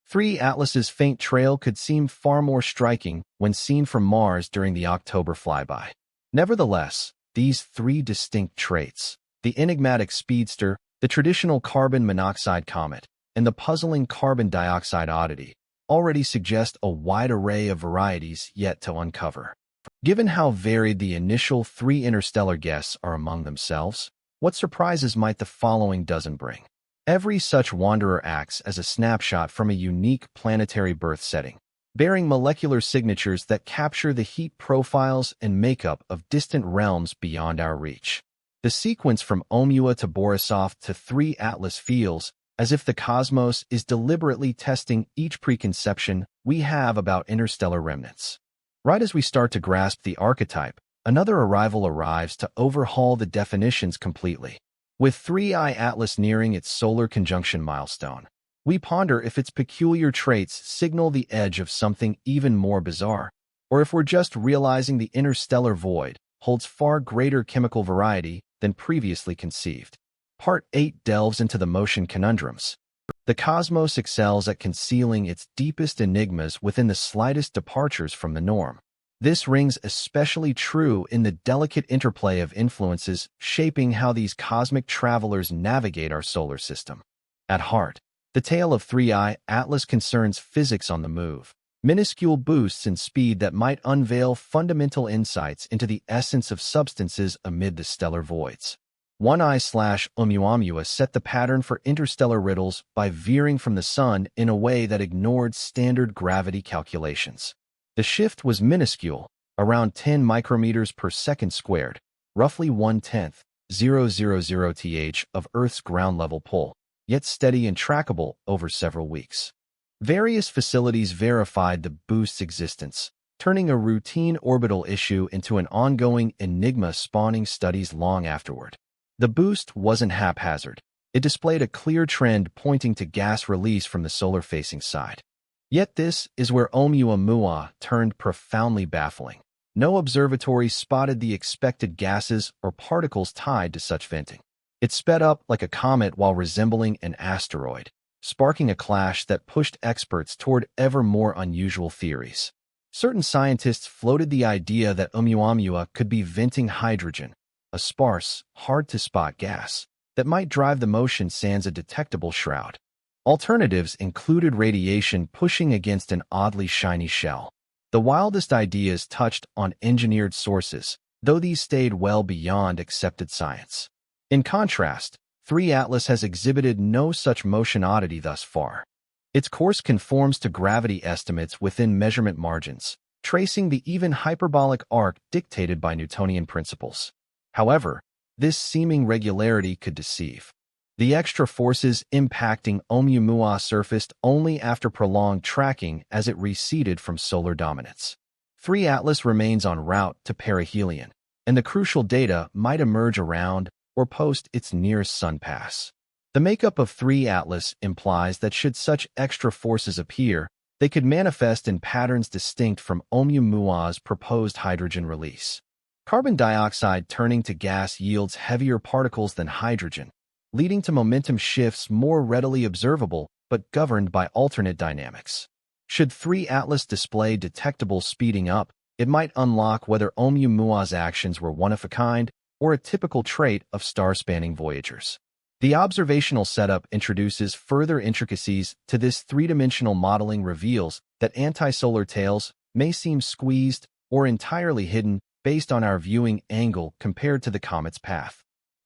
3 Atlas's faint trail could seem far more striking when seen from Mars during the October flyby. Nevertheless, these 3 distinct traits, the enigmatic speedster, the traditional carbon monoxide comet, and the puzzling carbon dioxide oddity, already suggest a wide array of varieties yet to uncover. Given how varied the initial 3 interstellar guests are among themselves, what surprises might the following dozen bring? Every such wanderer acts as a snapshot from a unique planetary birth setting, bearing molecular signatures that capture the heat profiles and makeup of distant realms beyond our reach. The sequence from Oumuamua to Borisov to 3 Atlas feels as if the cosmos is deliberately testing each preconception we have about interstellar remnants. Right as we start to grasp the archetype, another arrival arrives to overhaul the definitions completely. With 3I Atlas nearing its solar conjunction milestone, we ponder if its peculiar traits signal the edge of something even more bizarre, or if we're just realizing the interstellar void holds far greater chemical variety than previously conceived. Part 8 delves into the motion conundrums. The cosmos excels at concealing its deepest enigmas within the slightest departures from the norm. This rings especially true in the delicate interplay of influences shaping how these cosmic travelers navigate our solar system. At heart, the tale of 3I Atlas concerns physics on the move, minuscule boosts in speed that might unveil fundamental insights into the essence of substances amid the stellar voids. 1I/Oumuamua set the pattern for interstellar riddles by veering from the sun in a way that ignored standard gravity calculations. The shift was minuscule, around 10 micrometers per second squared, roughly 1/10, 0.000th of Earth's ground-level pull, yet steady and trackable over several weeks. Various facilities verified the boost's existence, turning a routine orbital issue into an ongoing enigma spawning studies long afterward. The boost wasn't haphazard. It displayed a clear trend pointing to gas release from the solar-facing side. Yet this is where Oumuamua turned profoundly baffling. No observatory spotted the expected gases or particles tied to such venting. It sped up like a comet while resembling an asteroid, sparking a clash that pushed experts toward ever more unusual theories. Certain scientists floated the idea that Oumuamua could be venting hydrogen, a sparse, hard-to-spot gas that might drive the motion sans a detectable shroud. Alternatives included radiation pushing against an oddly shiny shell. The wildest ideas touched on engineered sources, though these stayed well beyond accepted science. In contrast, 3 Atlas has exhibited no such motion oddity thus far. Its course conforms to gravity estimates within measurement margins, tracing the even hyperbolic arc dictated by Newtonian principles. However, this seeming regularity could deceive. The extra forces impacting Oumuamua surfaced only after prolonged tracking as it receded from solar dominance. 3 Atlas remains en route to perihelion, and the crucial data might emerge around or post its nearest sun pass. The makeup of 3 Atlas implies that should such extra forces appear, they could manifest in patterns distinct from Oumuamua proposed hydrogen release. Carbon dioxide turning to gas yields heavier particles than hydrogen, leading to momentum shifts more readily observable but governed by alternate dynamics. Should 3 Atlas display detectable speeding up, it might unlock whether Oumuamua's actions were one-of-a-kind or a typical trait of star-spanning voyagers. The observational setup introduces further intricacies to this three-dimensional modeling reveals that antisolar tails may seem squeezed or entirely hidden based on our viewing angle compared to the comet's path.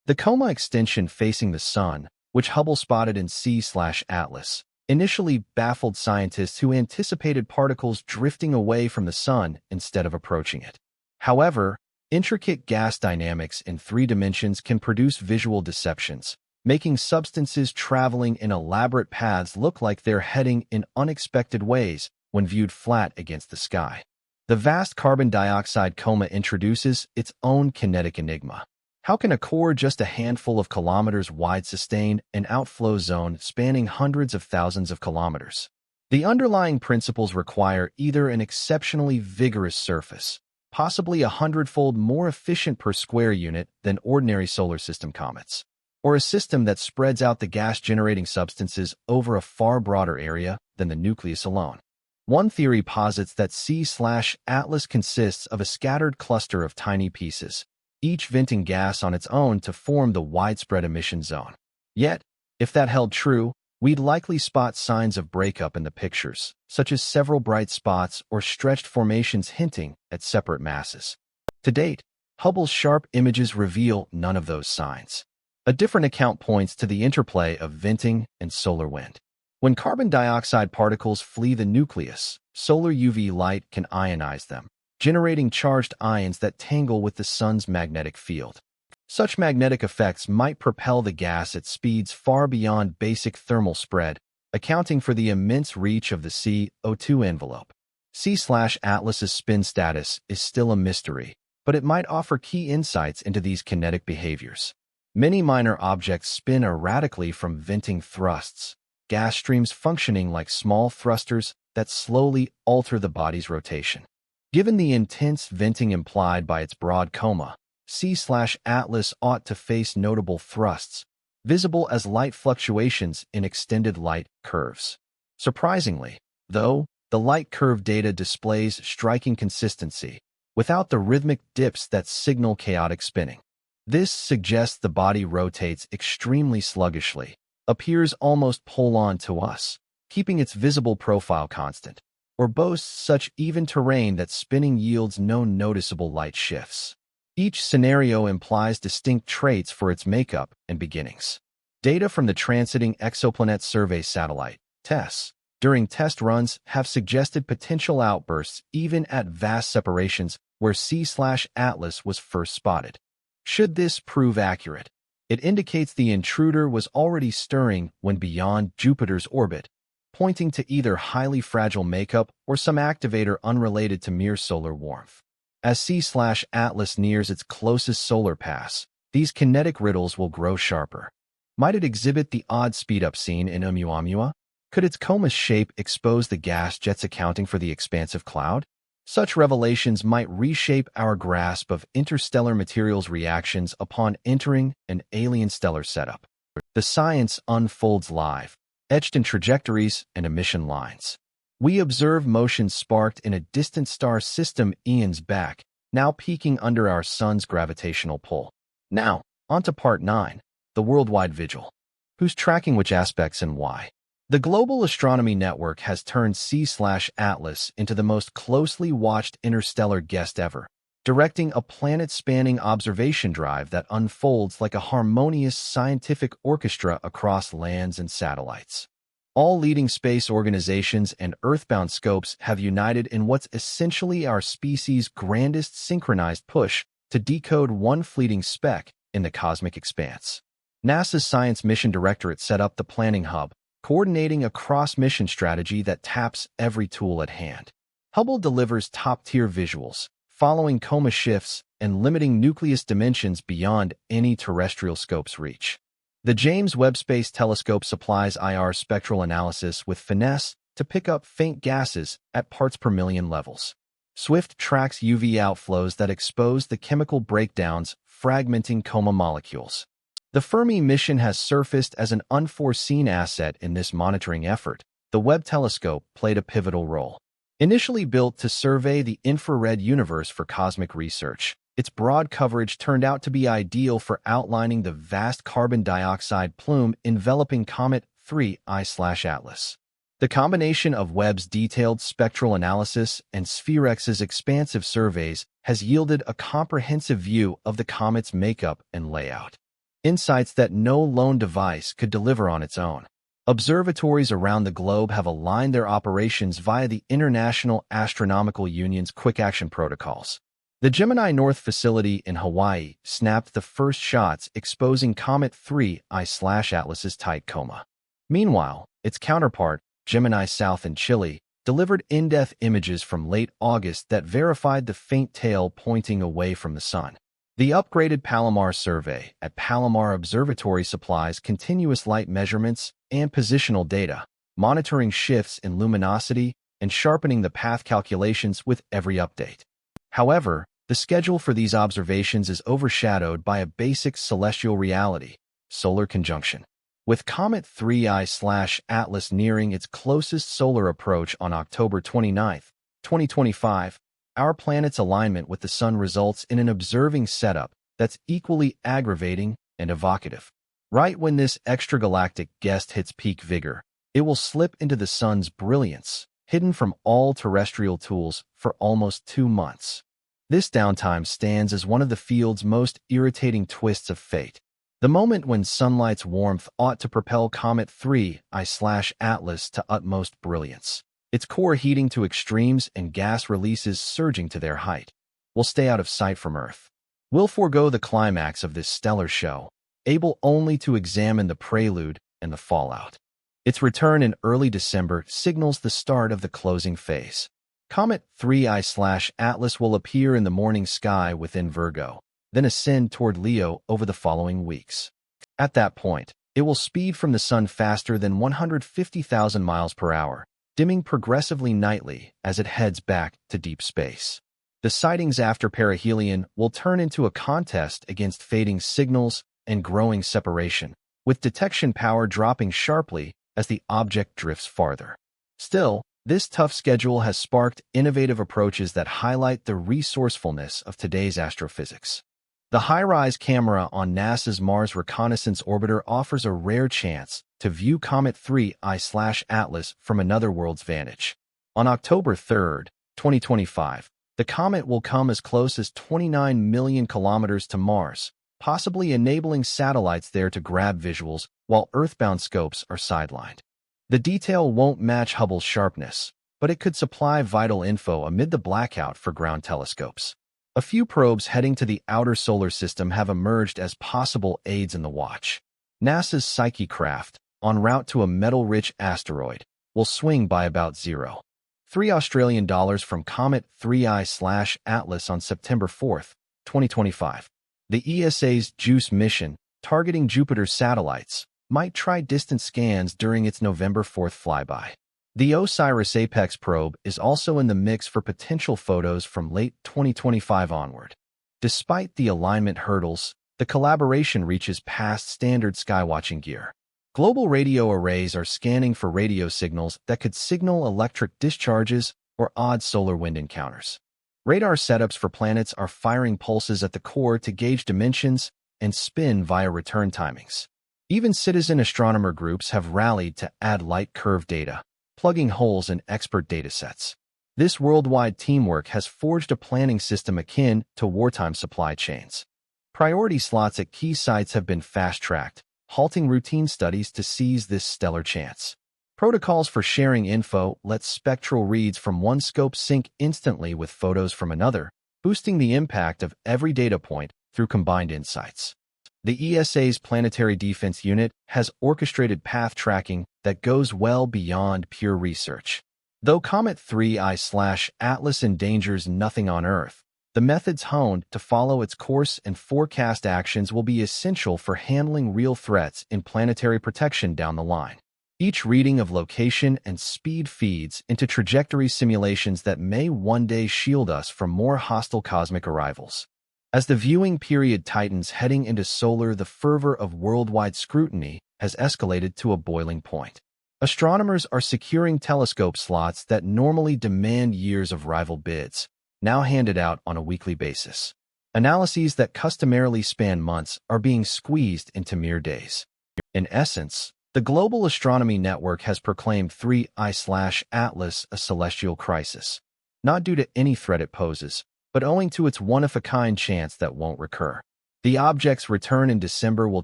The Coma extension facing the Sun, which Hubble spotted in C/Atlas, initially baffled scientists who anticipated particles drifting away from the Sun instead of approaching it. However, intricate gas dynamics in 3 dimensions can produce visual deceptions, making substances traveling in elaborate paths look like they're heading in unexpected ways when viewed flat against the sky. The vast carbon dioxide coma introduces its own kinetic enigma. How can a core just a handful of kilometers wide sustain an outflow zone spanning hundreds of thousands of kilometers? The underlying principles require either an exceptionally vigorous surface, possibly 100-fold more efficient per square unit than ordinary solar system comets, or a system that spreads out the gas-generating substances over a far broader area than the nucleus alone. One theory posits that C/Atlas consists of a scattered cluster of tiny pieces, each venting gas on its own to form the widespread emission zone. Yet, if that held true, we'd likely spot signs of breakup in the pictures, such as several bright spots or stretched formations hinting at separate masses. To date, Hubble's sharp images reveal none of those signs. A different account points to the interplay of venting and solar wind. When carbon dioxide particles flee the nucleus, solar UV light can ionize them, generating charged ions that tangle with the Sun's magnetic field. Such magnetic effects might propel the gas at speeds far beyond basic thermal spread, accounting for the immense reach of the CO2 envelope. C/Atlas's spin status is still a mystery, but it might offer key insights into these kinetic behaviors. Many minor objects spin erratically from venting thrusts, gas streams functioning like small thrusters that slowly alter the body's rotation. Given the intense venting implied by its broad coma, C/Atlas ought to face notable thrusts, visible as light fluctuations in extended light curves. Surprisingly, though, the light curve data displays striking consistency, without the rhythmic dips that signal chaotic spinning. This suggests the body rotates extremely sluggishly, appears almost pole-on to us, keeping its visible profile constant, or boasts such even terrain that spinning yields no noticeable light shifts. Each scenario implies distinct traits for its makeup and beginnings. Data from the Transiting Exoplanet Survey satellite, TESS, during test runs have suggested potential outbursts even at vast separations where C/Atlas was first spotted. Should this prove accurate, it indicates the intruder was already stirring when beyond Jupiter's orbit, pointing to either highly fragile makeup or some activator unrelated to mere solar warmth. As C/Atlas nears its closest solar pass, these kinetic riddles will grow sharper. Might it exhibit the odd speed-up seen in Oumuamua? Could its coma's shape expose the gas jets accounting for the expansive cloud? Such revelations might reshape our grasp of interstellar materials reactions upon entering an alien stellar setup. The science unfolds live, etched in trajectories and emission lines. We observe motion sparked in a distant star system eons back, now peaking under our Sun's gravitational pull. Now, on to Part 9, the Worldwide Vigil. Who's tracking which aspects and why? The Global Astronomy Network has turned C/Atlas into the most closely watched interstellar guest ever, directing a planet-spanning observation drive that unfolds like a harmonious scientific orchestra across lands and satellites. All leading space organizations and earthbound scopes have united in what's essentially our species' grandest synchronized push to decode one fleeting speck in the cosmic expanse. NASA's Science Mission Directorate set up the Planning Hub, coordinating a cross-mission strategy that taps every tool at hand. Hubble delivers top-tier visuals, following coma shifts and limiting nucleus dimensions beyond any terrestrial scope's reach. The James Webb Space Telescope supplies IR spectral analysis with finesse to pick up faint gases at parts per million levels. SWIFT tracks UV outflows that expose the chemical breakdowns fragmenting coma molecules. The Fermi mission has surfaced as an unforeseen asset in this monitoring effort. The Webb telescope played a pivotal role. Initially built to survey the infrared universe for cosmic research, its broad coverage turned out to be ideal for outlining the vast carbon dioxide plume enveloping Comet 3I/Atlas. The combination of Webb's detailed spectral analysis and SphereX's expansive surveys has yielded a comprehensive view of the comet's makeup and layout. Insights that no lone device could deliver on its own. Observatories around the globe have aligned their operations via the International Astronomical Union's Quick Action Protocols. The Gemini North facility in Hawaii snapped the first shots exposing Comet 3I/Atlas's tight coma. Meanwhile, its counterpart, Gemini South in Chile, delivered in-depth images from late August that verified the faint tail pointing away from the sun. The upgraded Palomar survey at Palomar Observatory supplies continuous light measurements and positional data, monitoring shifts in luminosity and sharpening the path calculations with every update. However, the schedule for these observations is overshadowed by a basic celestial reality: solar conjunction. With Comet 3I/Atlas nearing its closest solar approach on October 29, 2025, our planet's alignment with the Sun results in an observing setup that's equally aggravating and evocative. Right when this extragalactic guest hits peak vigor, it will slip into the Sun's brilliance, hidden from all terrestrial tools for almost 2 months. This downtime stands as one of the field's most irritating twists of fate. The moment when sunlight's warmth ought to propel Comet 3I/Atlas to utmost brilliance, its core heating to extremes and gas releases surging to their height, will stay out of sight from Earth. We'll forego the climax of this stellar show, able only to examine the prelude and the fallout. Its return in early December signals the start of the closing phase. Comet 3I/Atlas will appear in the morning sky within Virgo, then ascend toward Leo over the following weeks. At that point, it will speed from the Sun faster than 150,000 miles per hour, dimming progressively nightly as it heads back to deep space. The sightings after perihelion will turn into a contest against fading signals and growing separation, with detection power dropping sharply as the object drifts farther. Still, this tough schedule has sparked innovative approaches that highlight the resourcefulness of today's astrophysics. The HiRISE camera on NASA's Mars Reconnaissance Orbiter offers a rare chance to view Comet 3I/Atlas from another world's vantage. On October 3, 2025, the comet will come as close as 29 million kilometers to Mars, possibly enabling satellites there to grab visuals while Earthbound scopes are sidelined. The detail won't match Hubble's sharpness, but it could supply vital info amid the blackout for ground telescopes. A few probes heading to the outer solar system have emerged as possible aids in the watch. NASA's Psyche craft, en route to a metal-rich asteroid, will swing by about 0.3 Australian dollars from Comet 3I/Atlas on September 4, 2025. The ESA's JUICE mission, targeting Jupiter's satellites, might try distant scans during its November 4 flyby. The OSIRIS-APEX probe is also in the mix for potential photos from late 2025 onward. Despite the alignment hurdles, the collaboration reaches past standard skywatching gear. Global radio arrays are scanning for radio signals that could signal electric discharges or odd solar wind encounters. Radar setups for planets are firing pulses at the core to gauge dimensions and spin via return timings. Even citizen astronomer groups have rallied to add light curve data, plugging holes in expert datasets. This worldwide teamwork has forged a planning system akin to wartime supply chains. Priority slots at key sites have been fast-tracked, halting routine studies to seize this stellar chance. Protocols for sharing info let spectral reads from one scope sync instantly with photos from another, boosting the impact of every data point through combined insights. The ESA's Planetary Defense Unit has orchestrated path tracking that goes well beyond pure research. Though Comet 3I/Atlas endangers nothing on Earth, the methods honed to follow its course and forecast actions will be essential for handling real threats in planetary protection down the line. Each reading of location and speed feeds into trajectory simulations that may one day shield us from more hostile cosmic arrivals. As the viewing period tightens heading into solar, the fervor of worldwide scrutiny has escalated to a boiling point. Astronomers are securing telescope slots that normally demand years of rival bids, now handed out on a weekly basis. Analyses that customarily span months are being squeezed into mere days. In essence, the Global Astronomy Network has proclaimed 3I/Atlas a celestial crisis, not due to any threat it poses, but owing to its one-of-a-kind chance that won't recur. The object's return in December will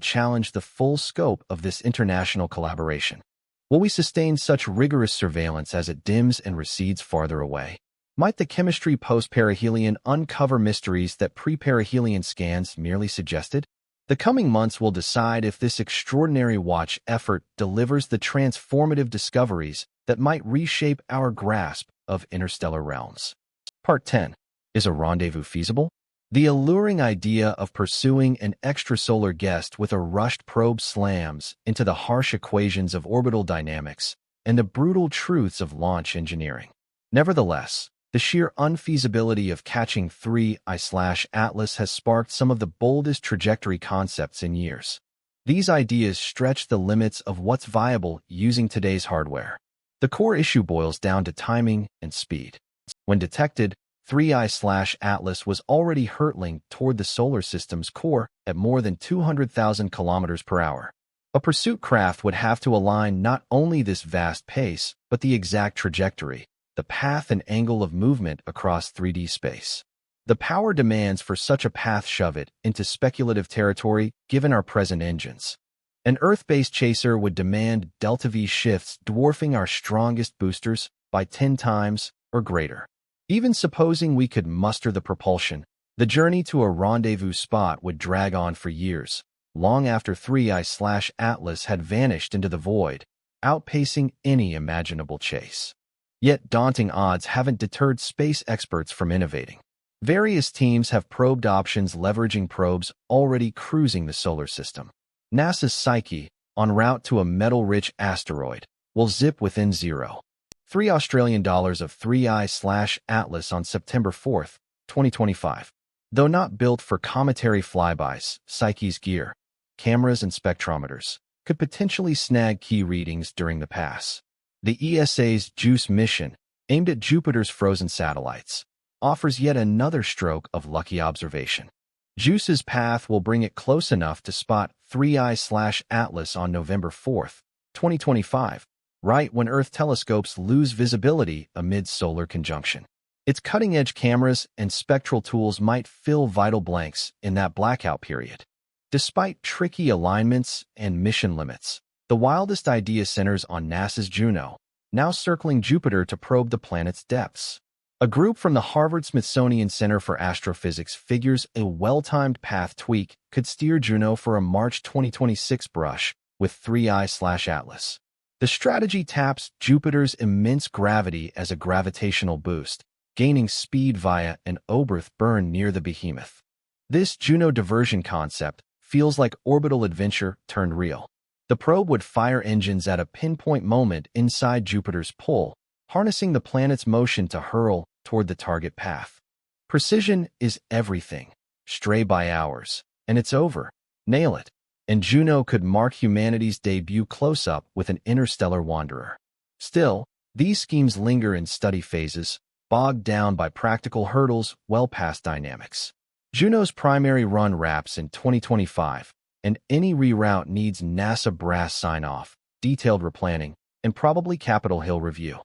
challenge the full scope of this international collaboration. Will we sustain such rigorous surveillance as it dims and recedes farther away? Might the chemistry post-perihelion uncover mysteries that pre-perihelion scans merely suggested? The coming months will decide if this extraordinary watch effort delivers the transformative discoveries that might reshape our grasp of interstellar realms. Part 10. Is a rendezvous feasible? The alluring idea of pursuing an extrasolar guest with a rushed probe slams into the harsh equations of orbital dynamics and the brutal truths of launch engineering. Nevertheless, the sheer unfeasibility of catching 3I/Atlas has sparked some of the boldest trajectory concepts in years. These ideas stretch the limits of what's viable using today's hardware. The core issue boils down to timing and speed. When detected, 3I/Atlas was already hurtling toward the solar system's core at more than 200,000 kilometers per hour. A pursuit craft would have to align not only this vast pace, but the exact trajectory, the path and angle of movement across 3D space. The power demands for such a path shove it into speculative territory given our present engines. An Earth-based chaser would demand delta-V shifts dwarfing our strongest boosters by 10 times or greater. Even supposing we could muster the propulsion, the journey to a rendezvous spot would drag on for years, long after 3I/Atlas had vanished into the void, outpacing any imaginable chase. Yet daunting odds haven't deterred space experts from innovating. Various teams have probed options leveraging probes already cruising the solar system. NASA's Psyche, en route to a metal-rich asteroid, will zip within zero. $3 of 3I/Atlas on September 4, 2025. Though not built for cometary flybys, Psyche's gear, cameras and spectrometers, could potentially snag key readings during the pass. The ESA's JUICE mission, aimed at Jupiter's frozen satellites, offers yet another stroke of lucky observation. JUICE's path will bring it close enough to spot 3I/Atlas on November 4, 2025, right when Earth telescopes lose visibility amid solar conjunction. Its cutting-edge cameras and spectral tools might fill vital blanks in that blackout period. Despite tricky alignments and mission limits, the wildest idea centers on NASA's Juno, now circling Jupiter to probe the planet's depths. A group from the Harvard-Smithsonian Center for Astrophysics figures a well-timed path tweak could steer Juno for a March 2026 brush with 3I/Atlas. The strategy taps Jupiter's immense gravity as a gravitational boost, gaining speed via an Oberth burn near the behemoth. This Juno diversion concept feels like orbital adventure turned real. The probe would fire engines at a pinpoint moment inside Jupiter's pull, harnessing the planet's motion to hurl toward the target path. Precision is everything. Stray by hours, and it's over. Nail it. And Juno could mark humanity's debut close-up with an interstellar wanderer. Still, these schemes linger in study phases, bogged down by practical hurdles well past dynamics. Juno's primary run wraps in 2025, and any reroute needs NASA brass sign-off, detailed replanning, and probably Capitol Hill review.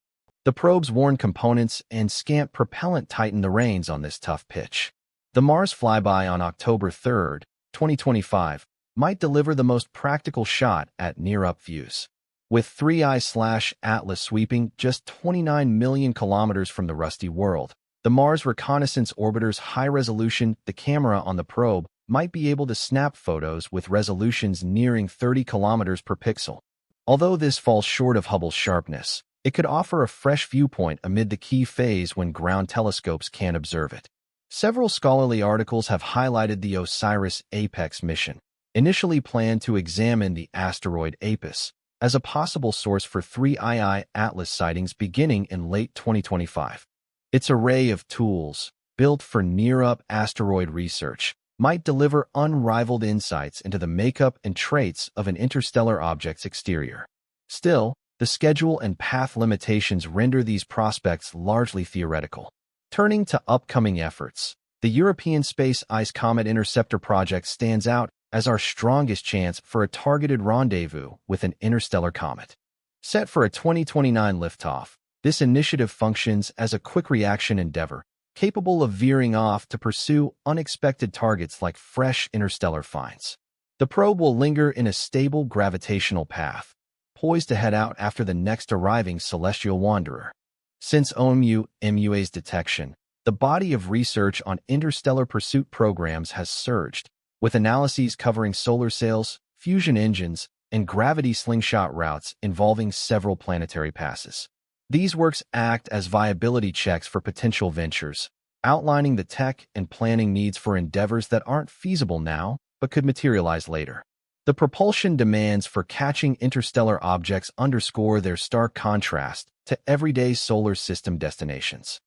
The probe's worn components and scant propellant tighten the reins on this tough pitch. The Mars flyby on October 3, 2025, might deliver the most practical shot at near-up views. With 3I/Atlas sweeping just 29 million kilometers from the rusty world, the Mars Reconnaissance Orbiter's high-resolution, the camera on the probe, might be able to snap photos with resolutions nearing 30 kilometers per pixel. Although this falls short of Hubble's sharpness, It could offer a fresh viewpoint amid the key phase when ground telescopes can't observe it. Several scholarly articles have highlighted the OSIRIS-APEX mission, initially planned to examine the asteroid Apis, as a possible source for 3I Atlas sightings beginning in late 2025. Its array of tools, built for near-up asteroid research, might deliver unrivaled insights into the makeup and traits of an interstellar object's exterior. Still, the schedule and path limitations render these prospects largely theoretical. Turning to upcoming efforts, the European Space Ice Comet Interceptor project stands out as our strongest chance for a targeted rendezvous with an interstellar comet. Set for a 2029 liftoff, this initiative functions as a quick-reaction endeavor, capable of veering off to pursue unexpected targets like fresh interstellar finds. The probe will linger in a stable gravitational path, poised to head out after the next arriving celestial wanderer. Since Oumuamua-Mua's detection, the body of research on interstellar pursuit programs has surged, with analyses covering solar sails, fusion engines, and gravity slingshot routes involving several planetary passes. These works act as viability checks for potential ventures, outlining the tech and planning needs for endeavors that aren't feasible now but could materialize later. The propulsion demands for catching interstellar objects underscore their stark contrast to everyday solar system destinations.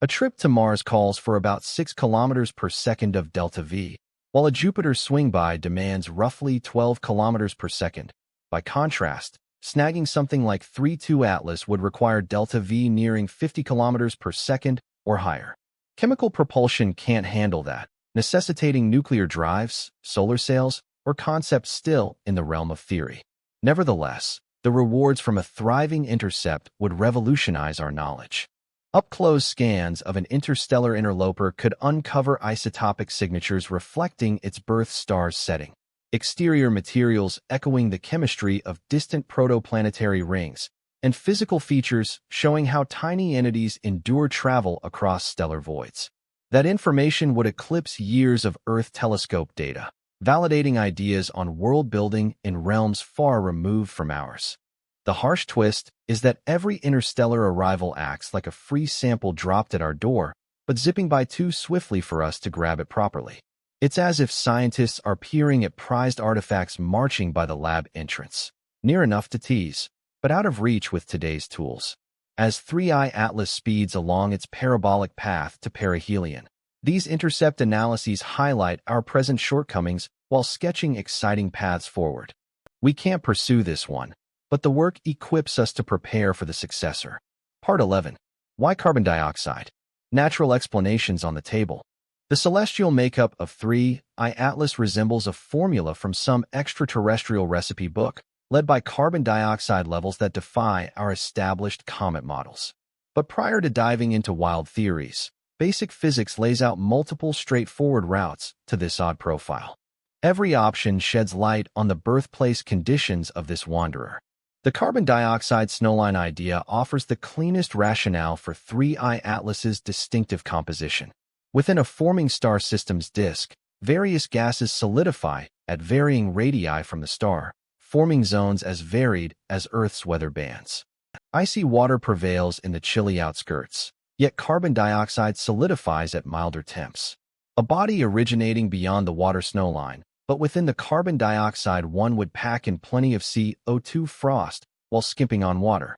A trip to Mars calls for about 6 kilometers per second of delta V, while a Jupiter swing-by demands roughly 12 kilometers per second. By contrast, snagging something like 3.2 Atlas would require delta V nearing 50 kilometers per second or higher. Chemical propulsion can't handle that, necessitating nuclear drives, solar sails, or concepts still in the realm of theory. Nevertheless, the rewards from a thriving intercept would revolutionize our knowledge. Up-close scans of an interstellar interloper could uncover isotopic signatures reflecting its birth star's setting, exterior materials echoing the chemistry of distant protoplanetary rings, and physical features showing how tiny entities endure travel across stellar voids. That information would eclipse years of Earth telescope data, validating ideas on world building in realms far removed from ours. The harsh twist is that every interstellar arrival acts like a free sample dropped at our door, but zipping by too swiftly for us to grab it properly. It's as if scientists are peering at prized artifacts marching by the lab entrance, near enough to tease, but out of reach with today's tools. As 3I Atlas speeds along its parabolic path to perihelion, these intercept analyses highlight our present shortcomings while sketching exciting paths forward. We can't pursue this one, but the work equips us to prepare for the successor. Part 11. Why carbon dioxide? Natural explanations on the table. The celestial makeup of 3I Atlas resembles a formula from some extraterrestrial recipe book, led by carbon dioxide levels that defy our established comet models. But prior to diving into wild theories, basic physics lays out multiple straightforward routes to this odd profile. Every option sheds light on the birthplace conditions of this wanderer. The carbon dioxide snowline idea offers the cleanest rationale for 3I Atlas's distinctive composition. Within a forming star system's disk, various gases solidify at varying radii from the star, forming zones as varied as Earth's weather bands. Icy water prevails in the chilly outskirts, yet carbon dioxide solidifies at milder temps. A body originating beyond the water snowline, but within the carbon dioxide one would pack in plenty of CO2 frost while skimping on water.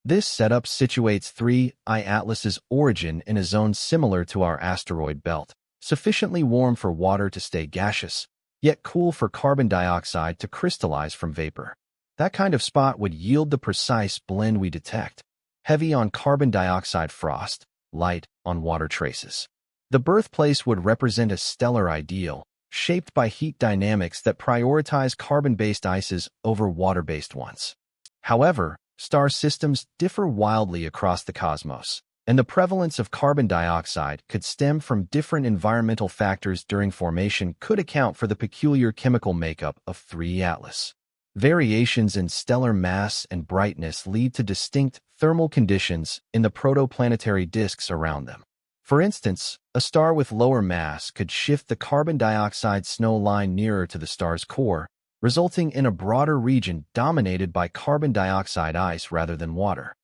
This setup situates 3I Atlas's origin in a zone similar to our asteroid belt, sufficiently warm for water to stay gaseous, yet cool for carbon dioxide to crystallize from vapor. That kind of spot would yield the precise blend we detect, heavy on carbon dioxide frost, light on water traces. The birthplace would represent a stellar ideal, shaped by heat dynamics that prioritize carbon-based ices over water-based ones. However, star systems differ wildly across the cosmos, and the prevalence of carbon dioxide could stem from different environmental factors during formation could account for the peculiar chemical makeup of 3I Atlas. Variations in stellar mass and brightness lead to distinct thermal conditions in the protoplanetary disks around them. For instance, a star with lower mass could shift the carbon dioxide snow line nearer to the star's core, resulting in a broader region dominated by carbon dioxide ice rather than water.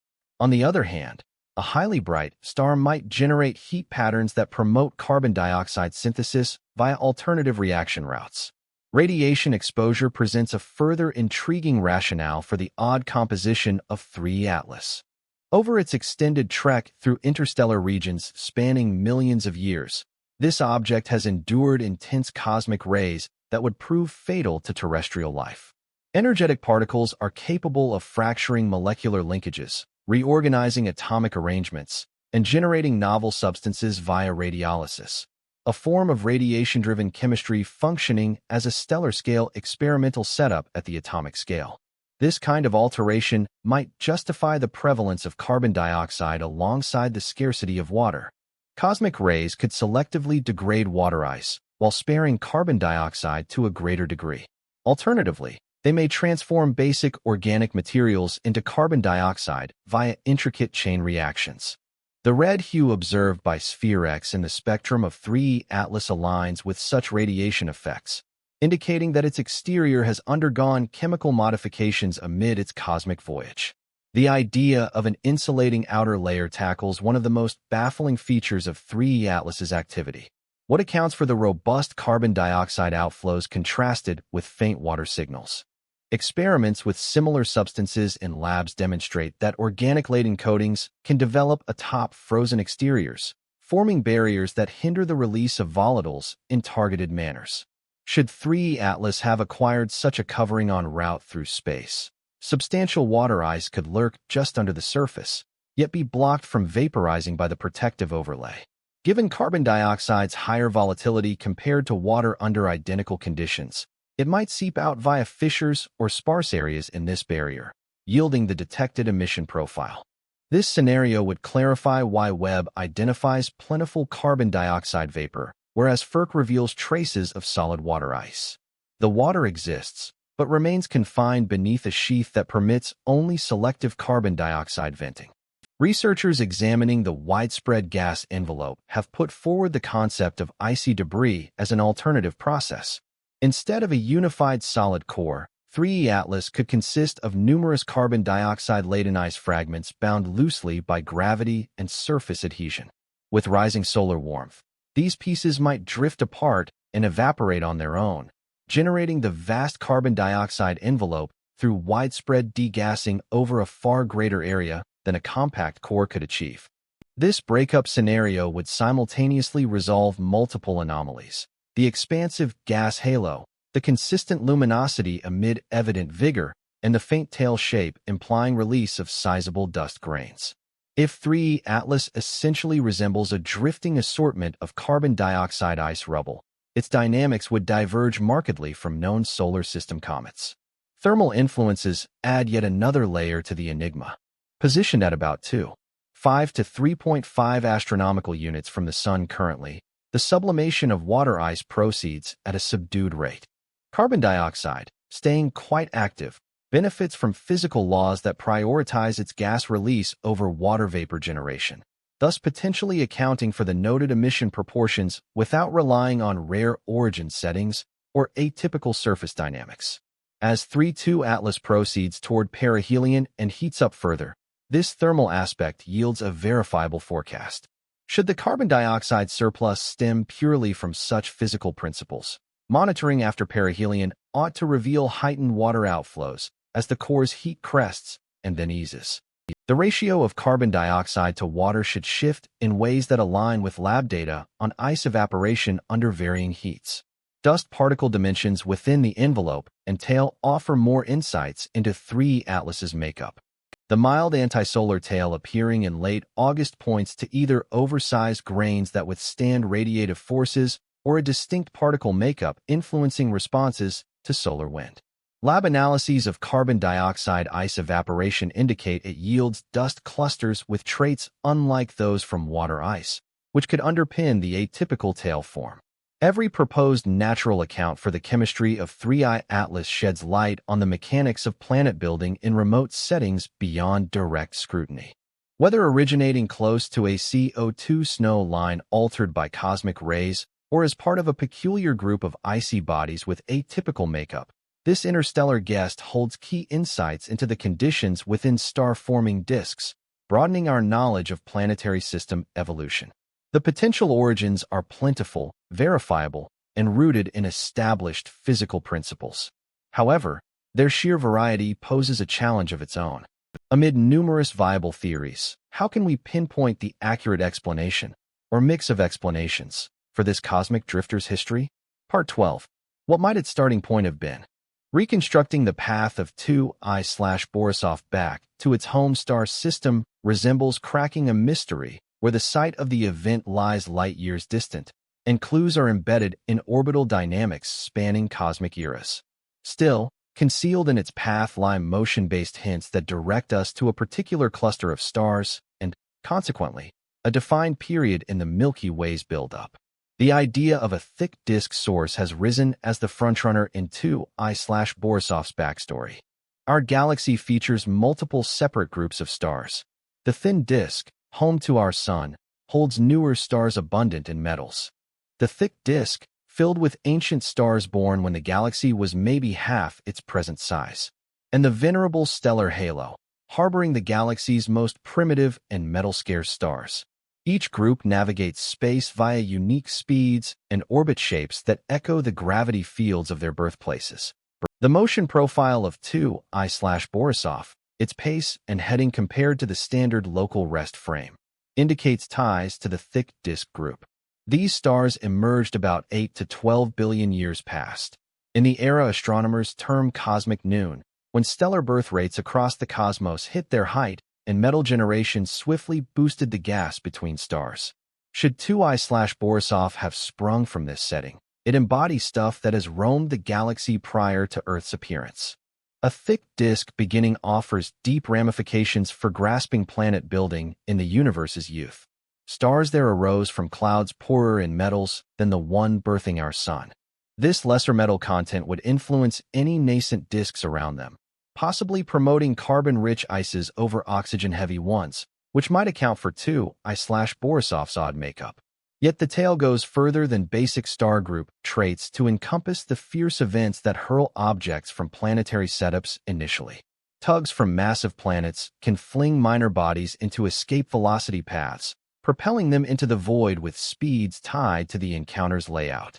On the other hand, a highly bright star might generate heat patterns that promote carbon dioxide synthesis via alternative reaction routes. Radiation exposure presents a further intriguing rationale for the odd composition of 3E Atlas. Over its extended trek through interstellar regions spanning millions of years, this object has endured intense cosmic rays that would prove fatal to terrestrial life. Energetic particles are capable of fracturing molecular linkages, reorganizing atomic arrangements, and generating novel substances via radiolysis, a form of radiation-driven chemistry functioning as a stellar-scale experimental setup at the atomic scale. This kind of alteration might justify the prevalence of carbon dioxide alongside the scarcity of water. Cosmic rays could selectively degrade water ice, while sparing carbon dioxide to a greater degree. Alternatively, they may transform basic organic materials into carbon dioxide via intricate chain reactions. The red hue observed by Sphere X in the spectrum of 3E Atlas aligns with such radiation effects, indicating that its exterior has undergone chemical modifications amid its cosmic voyage. The idea of an insulating outer layer tackles one of the most baffling features of 3E Atlas's activity. What accounts for the robust carbon dioxide outflows contrasted with faint water signals? Experiments with similar substances in labs demonstrate that organic laden coatings can develop atop frozen exteriors, forming barriers that hinder the release of volatiles in targeted manners. Should 3E Atlas have acquired such a covering en route through space, substantial water ice could lurk just under the surface, yet be blocked from vaporizing by the protective overlay. Given carbon dioxide's higher volatility compared to water under identical conditions, it might seep out via fissures or sparse areas in this barrier, yielding the detected emission profile. This scenario would clarify why Webb identifies plentiful carbon dioxide vapor, whereas FERC reveals traces of solid water ice. The water exists, but remains confined beneath a sheath that permits only selective carbon dioxide venting. Researchers examining the widespread gas envelope have put forward the concept of icy debris as an alternative process. Instead of a unified solid core, 3E Atlas could consist of numerous carbon dioxide-laden ice fragments bound loosely by gravity and surface adhesion. With rising solar warmth, these pieces might drift apart and evaporate on their own, generating the vast carbon dioxide envelope through widespread degassing over a far greater area than a compact core could achieve. This breakup scenario would simultaneously resolve multiple anomalies: the expansive gas halo, the consistent luminosity amid evident vigor, and the faint tail shape implying release of sizable dust grains. If 3E Atlas essentially resembles a drifting assortment of carbon dioxide ice rubble, its dynamics would diverge markedly from known solar system comets. Thermal influences add yet another layer to the enigma. Positioned at about 2.5 to 3.5 astronomical units from the Sun currently, the sublimation of water ice proceeds at a subdued rate. Carbon dioxide, staying quite active, benefits from physical laws that prioritize its gas release over water vapor generation, thus potentially accounting for the noted emission proportions without relying on rare origin settings or atypical surface dynamics. As 3E Atlas proceeds toward perihelion and heats up further, this thermal aspect yields a verifiable forecast. Should the carbon dioxide surplus stem purely from such physical principles, monitoring after perihelion ought to reveal heightened water outflows as the core's heat crests and then eases. The ratio of carbon dioxide to water should shift in ways that align with lab data on ice evaporation under varying heats. Dust particle dimensions within the envelope and tail offer more insights into 3E Atlas's makeup. The mild antisolar tail appearing in late August points to either oversized grains that withstand radiative forces or a distinct particle makeup influencing responses to solar wind. Lab analyses of carbon dioxide ice evaporation indicate it yields dust clusters with traits unlike those from water ice, which could underpin the atypical tail form. Every proposed natural account for the chemistry of 3E Atlas sheds light on the mechanics of planet building in remote settings beyond direct scrutiny. Whether originating close to a CO2 snow line altered by cosmic rays or as part of a peculiar group of icy bodies with atypical makeup, this interstellar guest holds key insights into the conditions within star-forming disks, broadening our knowledge of planetary system evolution. The potential origins are plentiful, verifiable, and rooted in established physical principles. However, their sheer variety poses a challenge of its own. Amid numerous viable theories, how can we pinpoint the accurate explanation, or mix of explanations, for this cosmic drifter's history? Part 12. What might its starting point have been? Reconstructing the path of 2I/Borisov back to its home star system resembles cracking a mystery where the site of the event lies light-years distant, and clues are embedded in orbital dynamics spanning cosmic eras. Still, concealed in its path lie motion-based hints that direct us to a particular cluster of stars and, consequently, a defined period in the Milky Way's buildup. The idea of a thick disk source has risen as the frontrunner in 2I/Borisov's backstory. Our galaxy features multiple separate groups of stars. The thin disk, home to our Sun, holds newer stars abundant in metals. The thick disk, filled with ancient stars born when the galaxy was maybe half its present size. And the venerable stellar halo, harboring the galaxy's most primitive and metal-scarce stars. Each group navigates space via unique speeds and orbit shapes that echo the gravity fields of their birthplaces. The motion profile of 2I/Borisov, its pace and heading compared to the standard local rest frame, indicates ties to the thick disk group. These stars emerged about 8 to 12 billion years past, in the era astronomers term cosmic noon, when stellar birth rates across the cosmos hit their height and metal generation swiftly boosted the gas between stars. Should 2I/Borisov have sprung from this setting, it embodies stuff that has roamed the galaxy prior to Earth's appearance. A thick disk beginning offers deep ramifications for grasping planet building in the universe's youth. Stars there arose from clouds poorer in metals than the one birthing our Sun. This lesser metal content would influence any nascent disks around them, possibly promoting carbon-rich ices over oxygen-heavy ones, which might account for 2I/Borisov's odd makeup. Yet the tale goes further than basic star group traits to encompass the fierce events that hurl objects from planetary setups initially. Tugs from massive planets can fling minor bodies into escape velocity paths, propelling them into the void with speeds tied to the encounter's layout.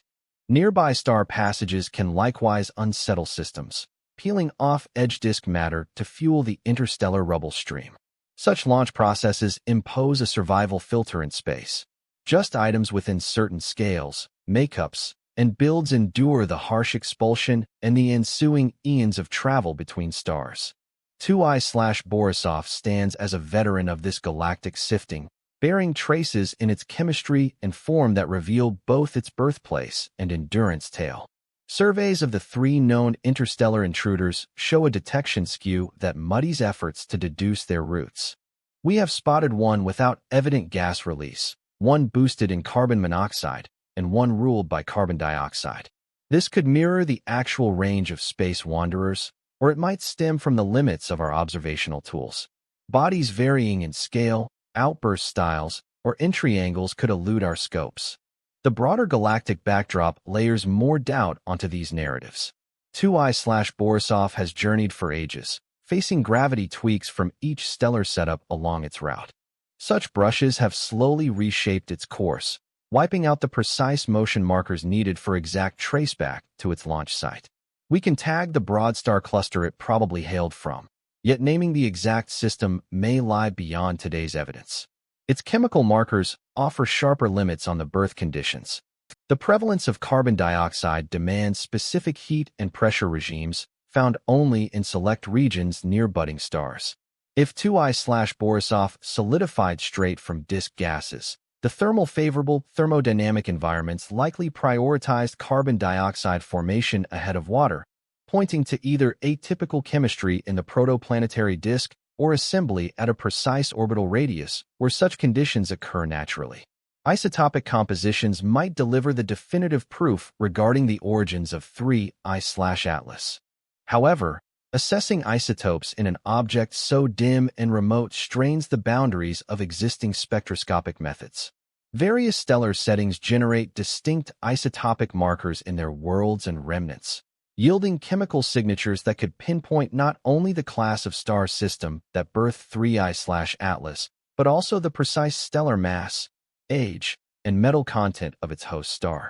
Nearby star passages can likewise unsettle systems, peeling off edge disk matter to fuel the interstellar rubble stream. Such launch processes impose a survival filter in space. Just items within certain scales, makeups, and builds endure the harsh expulsion and the ensuing eons of travel between stars. 2I/Borisov stands as a veteran of this galactic sifting, bearing traces in its chemistry and form that reveal both its birthplace and endurance tale. Surveys of the 3 known interstellar intruders show a detection skew that muddies efforts to deduce their roots. We have spotted one without evident gas release, one boosted in carbon monoxide, and one ruled by carbon dioxide. This could mirror the actual range of space wanderers, or it might stem from the limits of our observational tools. Bodies varying in scale, outburst styles, or entry angles could elude our scopes. The broader galactic backdrop layers more doubt onto these narratives. 2I/Borisov has journeyed for ages, facing gravity tweaks from each stellar setup along its route. Such brushes have slowly reshaped its course, wiping out the precise motion markers needed for exact traceback to its launch site. We can tag the broad star cluster it probably hailed from, yet naming the exact system may lie beyond today's evidence. Its chemical markers offer sharper limits on the birth conditions. The prevalence of carbon dioxide demands specific heat and pressure regimes found only in select regions near budding stars. If 2I/Borisov solidified straight from disk gases, the favorable thermodynamic environments likely prioritized carbon dioxide formation ahead of water, pointing to either atypical chemistry in the protoplanetary disk or assembly at a precise orbital radius where such conditions occur naturally. Isotopic compositions might deliver the definitive proof regarding the origins of 3I/Atlas. However, assessing isotopes in an object so dim and remote strains the boundaries of existing spectroscopic methods. Various stellar settings generate distinct isotopic markers in their worlds and remnants. yielding chemical signatures that could pinpoint not only the class of star system that birthed 3I/Atlas, but also the precise stellar mass, age, and metal content of its host star.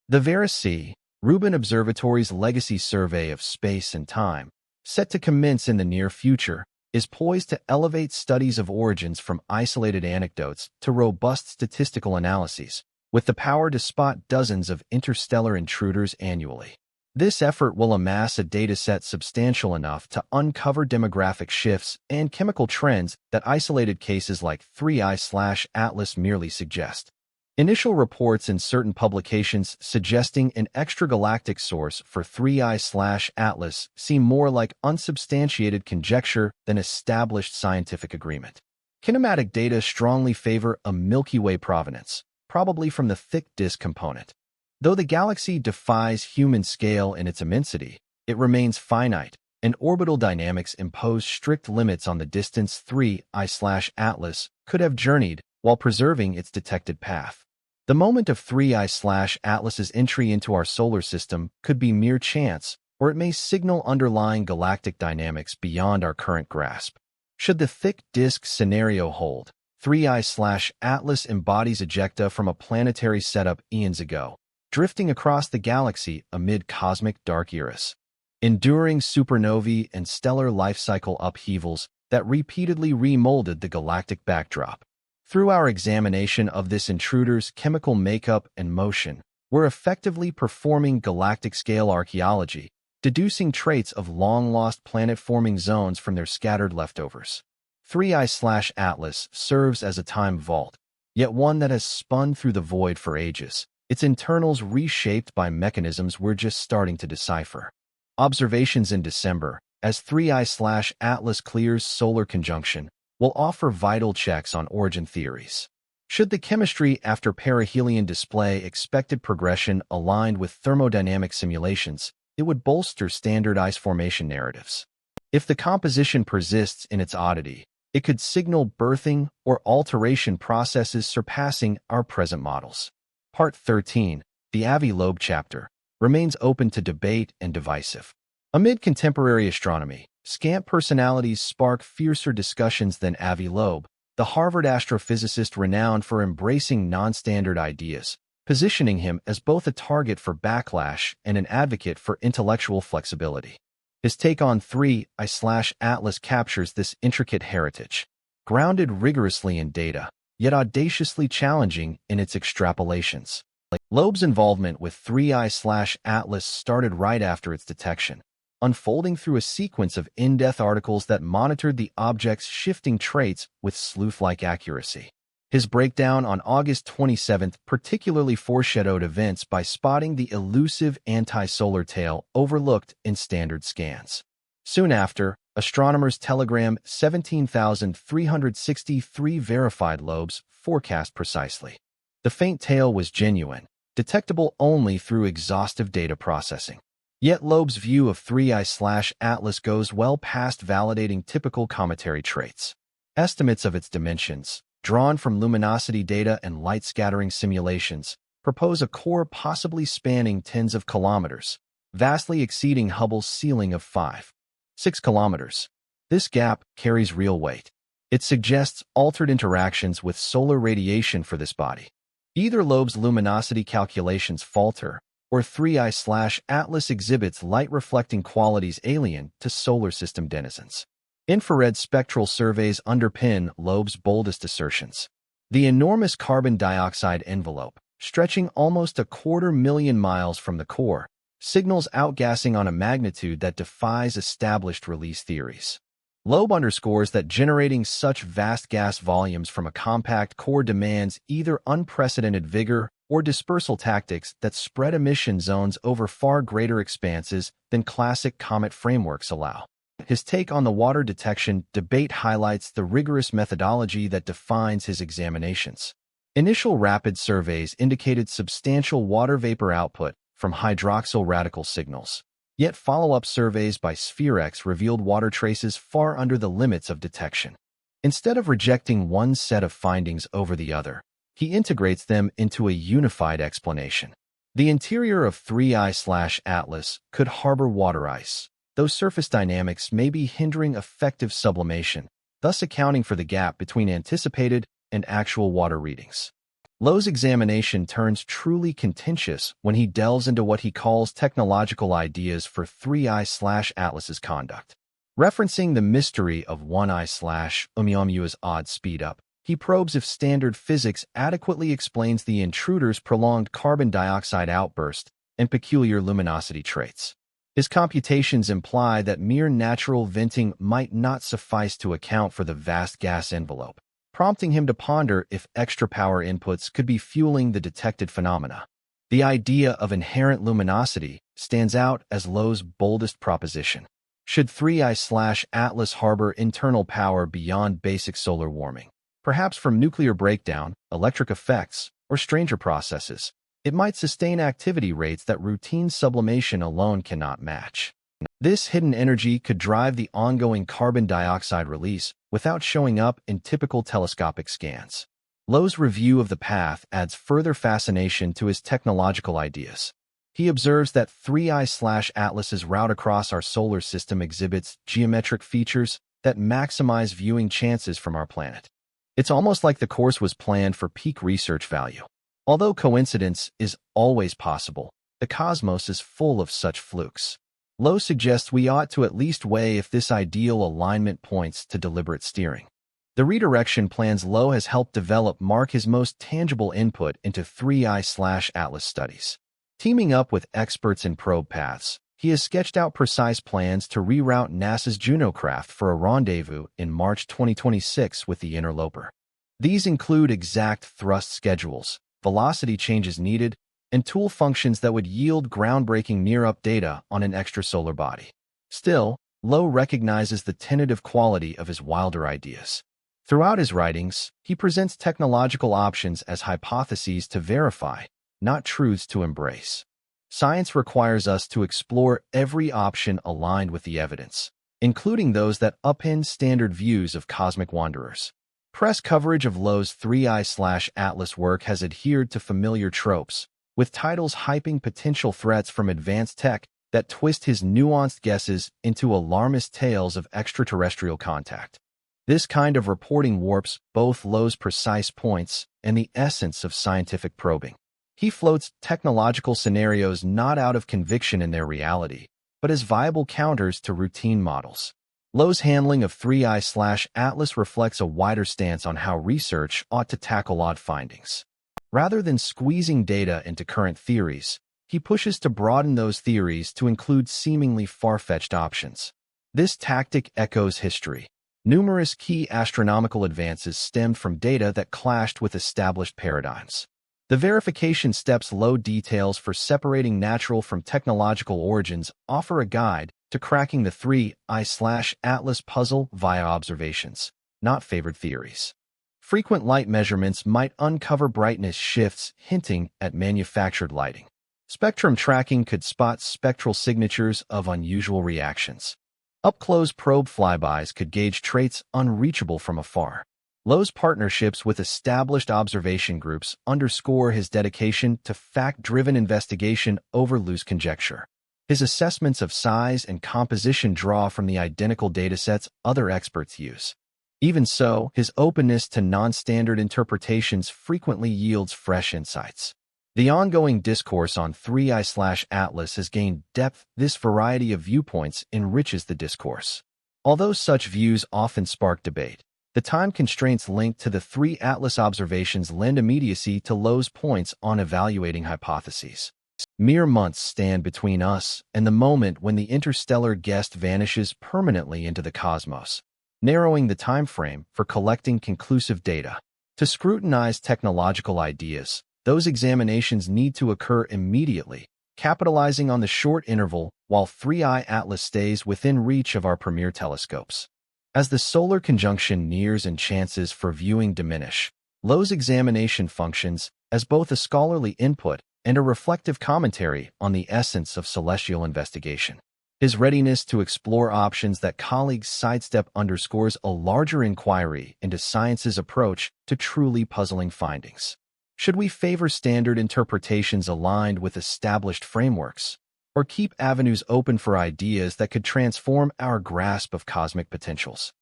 The Vera C. Rubin Observatory's legacy survey of space and time, set to commence in the near future, is poised to elevate studies of origins from isolated anecdotes to robust statistical analyses, with the power to spot dozens of interstellar intruders annually. This effort will amass a dataset substantial enough to uncover demographic shifts and chemical trends that isolated cases like 3I/Atlas merely suggest. Initial reports in certain publications suggesting an extragalactic source for 3I/Atlas seem more like unsubstantiated conjecture than established scientific agreement. Kinematic data strongly favor a Milky Way provenance, probably from the thick disk component. Though the galaxy defies human scale in its immensity, it remains finite, and orbital dynamics impose strict limits on the distance 3I/Atlas could have journeyed while preserving its detected path. The moment of 3I/Atlas's entry into our solar system could be mere chance, or it may signal underlying galactic dynamics beyond our current grasp. Should the thick disk scenario hold, 3I/Atlas embodies ejecta from a planetary setup eons ago, drifting across the galaxy amid cosmic dark eras, enduring supernovae and stellar life cycle upheavals that repeatedly remolded the galactic backdrop. Through our examination of this intruder's chemical makeup and motion, we're effectively performing galactic-scale archaeology, deducing traits of long-lost planet-forming zones from their scattered leftovers. 3I/Atlas serves as a time vault, yet one that has spun through the void for ages, its internals reshaped by mechanisms we're just starting to decipher. Observations in December, as 3I/Atlas clears solar conjunction, will offer vital checks on origin theories. Should the chemistry after perihelion display expected progression aligned with thermodynamic simulations, it would bolster standard ice formation narratives. If the composition persists in its oddity, it could signal birthing or alteration processes surpassing our present models. Part 13, the Avi Loeb chapter, remains open to debate and divisive. Amid contemporary astronomy, scant personalities spark fiercer discussions than Avi Loeb, the Harvard astrophysicist renowned for embracing non-standard ideas, positioning him as both a target for backlash and an advocate for intellectual flexibility. His take on 3I/Atlas captures this intricate heritage, grounded rigorously in data, yet audaciously challenging in its extrapolations. Loeb's involvement with 3I/Atlas started right after its detection, unfolding through a sequence of in-depth articles that monitored the object's shifting traits with sleuth-like accuracy. His breakdown on August 27 particularly foreshadowed events by spotting the elusive anti-solar tail overlooked in standard scans. Soon after, astronomers telegram 17,363 verified Loeb's forecast precisely. The faint tail was genuine, detectable only through exhaustive data processing. Yet Loeb's view of 3I/Atlas goes well past validating typical cometary traits. Estimates of its dimensions, drawn from luminosity data and light-scattering simulations, propose a core possibly spanning tens of kilometers, vastly exceeding Hubble's ceiling of 5.6 kilometers. This gap carries real weight. It suggests altered interactions with solar radiation for this body. Either Loeb's luminosity calculations falter, or 3I/Atlas exhibits light-reflecting qualities alien to solar system denizens. Infrared spectral surveys underpin Loeb's boldest assertions. The enormous carbon dioxide envelope, stretching almost 250,000 miles from the core, signals outgassing on a magnitude that defies established release theories. Loeb underscores that generating such vast gas volumes from a compact core demands either unprecedented vigor or dispersal tactics that spread emission zones over far greater expanses than classic comet frameworks allow. His take on the water detection debate highlights the rigorous methodology that defines his examinations. Initial rapid surveys indicated substantial water vapor output from hydroxyl radical signals. Yet follow-up surveys by SphereX revealed water traces far under the limits of detection. Instead of rejecting one set of findings over the other, he integrates them into a unified explanation. The interior of 3I/Atlas could harbor water ice, though surface dynamics may be hindering effective sublimation, thus accounting for the gap between anticipated and actual water readings. Lowe's examination turns truly contentious when he delves into what he calls technological ideas for 3I/Atlas's conduct. Referencing the mystery of 1I/Oumuamua's odd speed-up, he probes if standard physics adequately explains the intruder's prolonged carbon dioxide outburst and peculiar luminosity traits. His computations imply that mere natural venting might not suffice to account for the vast gas envelope, prompting him to ponder if extra power inputs could be fueling the detected phenomena. The idea of inherent luminosity stands out as Lowe's boldest proposition. Should 3I/Atlas harbor internal power beyond basic solar warming, perhaps from nuclear breakdown, electric effects, or stranger processes, it might sustain activity rates that routine sublimation alone cannot match. This hidden energy could drive the ongoing carbon dioxide release without showing up in typical telescopic scans. Lowe's review of the path adds further fascination to his technological ideas. He observes that 3I/Atlas's route across our solar system exhibits geometric features that maximize viewing chances from our planet. It's almost like the course was planned for peak research value. Although coincidence is always possible, the cosmos is full of such flukes. Lowe suggests we ought to at least weigh if this ideal alignment points to deliberate steering. The redirection plans Lowe has helped develop mark his most tangible input into 3I/Atlas studies. Teaming up with experts in probe paths, he has sketched out precise plans to reroute NASA's Juno craft for a rendezvous in March 2026 with the interloper. These include exact thrust schedules, velocity changes needed, and tool functions that would yield groundbreaking near-up data on an extrasolar body. Still, Lowe recognizes the tentative quality of his wilder ideas. Throughout his writings, he presents technological options as hypotheses to verify, not truths to embrace. Science requires us to explore every option aligned with the evidence, including those that upend standard views of cosmic wanderers. Press coverage of Lowe's 3I/Atlas work has adhered to familiar tropes, with titles hyping potential threats from advanced tech that twist his nuanced guesses into alarmist tales of extraterrestrial contact. This kind of reporting warps both Lowe's precise points and the essence of scientific probing. He floats technological scenarios not out of conviction in their reality, but as viable counters to routine models. Lowe's handling of 3I/Atlas reflects a wider stance on how research ought to tackle odd findings. Rather than squeezing data into current theories, he pushes to broaden those theories to include seemingly far-fetched options. This tactic echoes history. Numerous key astronomical advances stemmed from data that clashed with established paradigms. The verification steps Lowe details for separating natural from technological origins offer a guide to cracking the 3I/Atlas puzzle via observations, not favored theories. Frequent light measurements might uncover brightness shifts hinting at manufactured lighting. Spectrum tracking could spot spectral signatures of unusual reactions. Up-close probe flybys could gauge traits unreachable from afar. Lowe's partnerships with established observation groups underscore his dedication to fact-driven investigation over loose conjecture. His assessments of size and composition draw from the identical datasets other experts use. Even so, his openness to non-standard interpretations frequently yields fresh insights. The ongoing discourse on 3I/Atlas has gained depth. This variety of viewpoints enriches the discourse. Although such views often spark debate, the time constraints linked to the 3I observations lend immediacy to Lowe's points on evaluating hypotheses. Mere months stand between us and the moment when the interstellar guest vanishes permanently into the cosmos, narrowing the time frame for collecting conclusive data. To scrutinize technological ideas, those examinations need to occur immediately, capitalizing on the short interval while 3I/Atlas stays within reach of our premier telescopes. As the solar conjunction nears and chances for viewing diminish, Lowe's examination functions as both a scholarly input and a reflective commentary on the essence of celestial investigation. His readiness to explore options that colleagues sidestep underscores a larger inquiry into science's approach to truly puzzling findings. Should we favor standard interpretations aligned with established frameworks, or keep avenues open for ideas that could transform our grasp of cosmic potentials?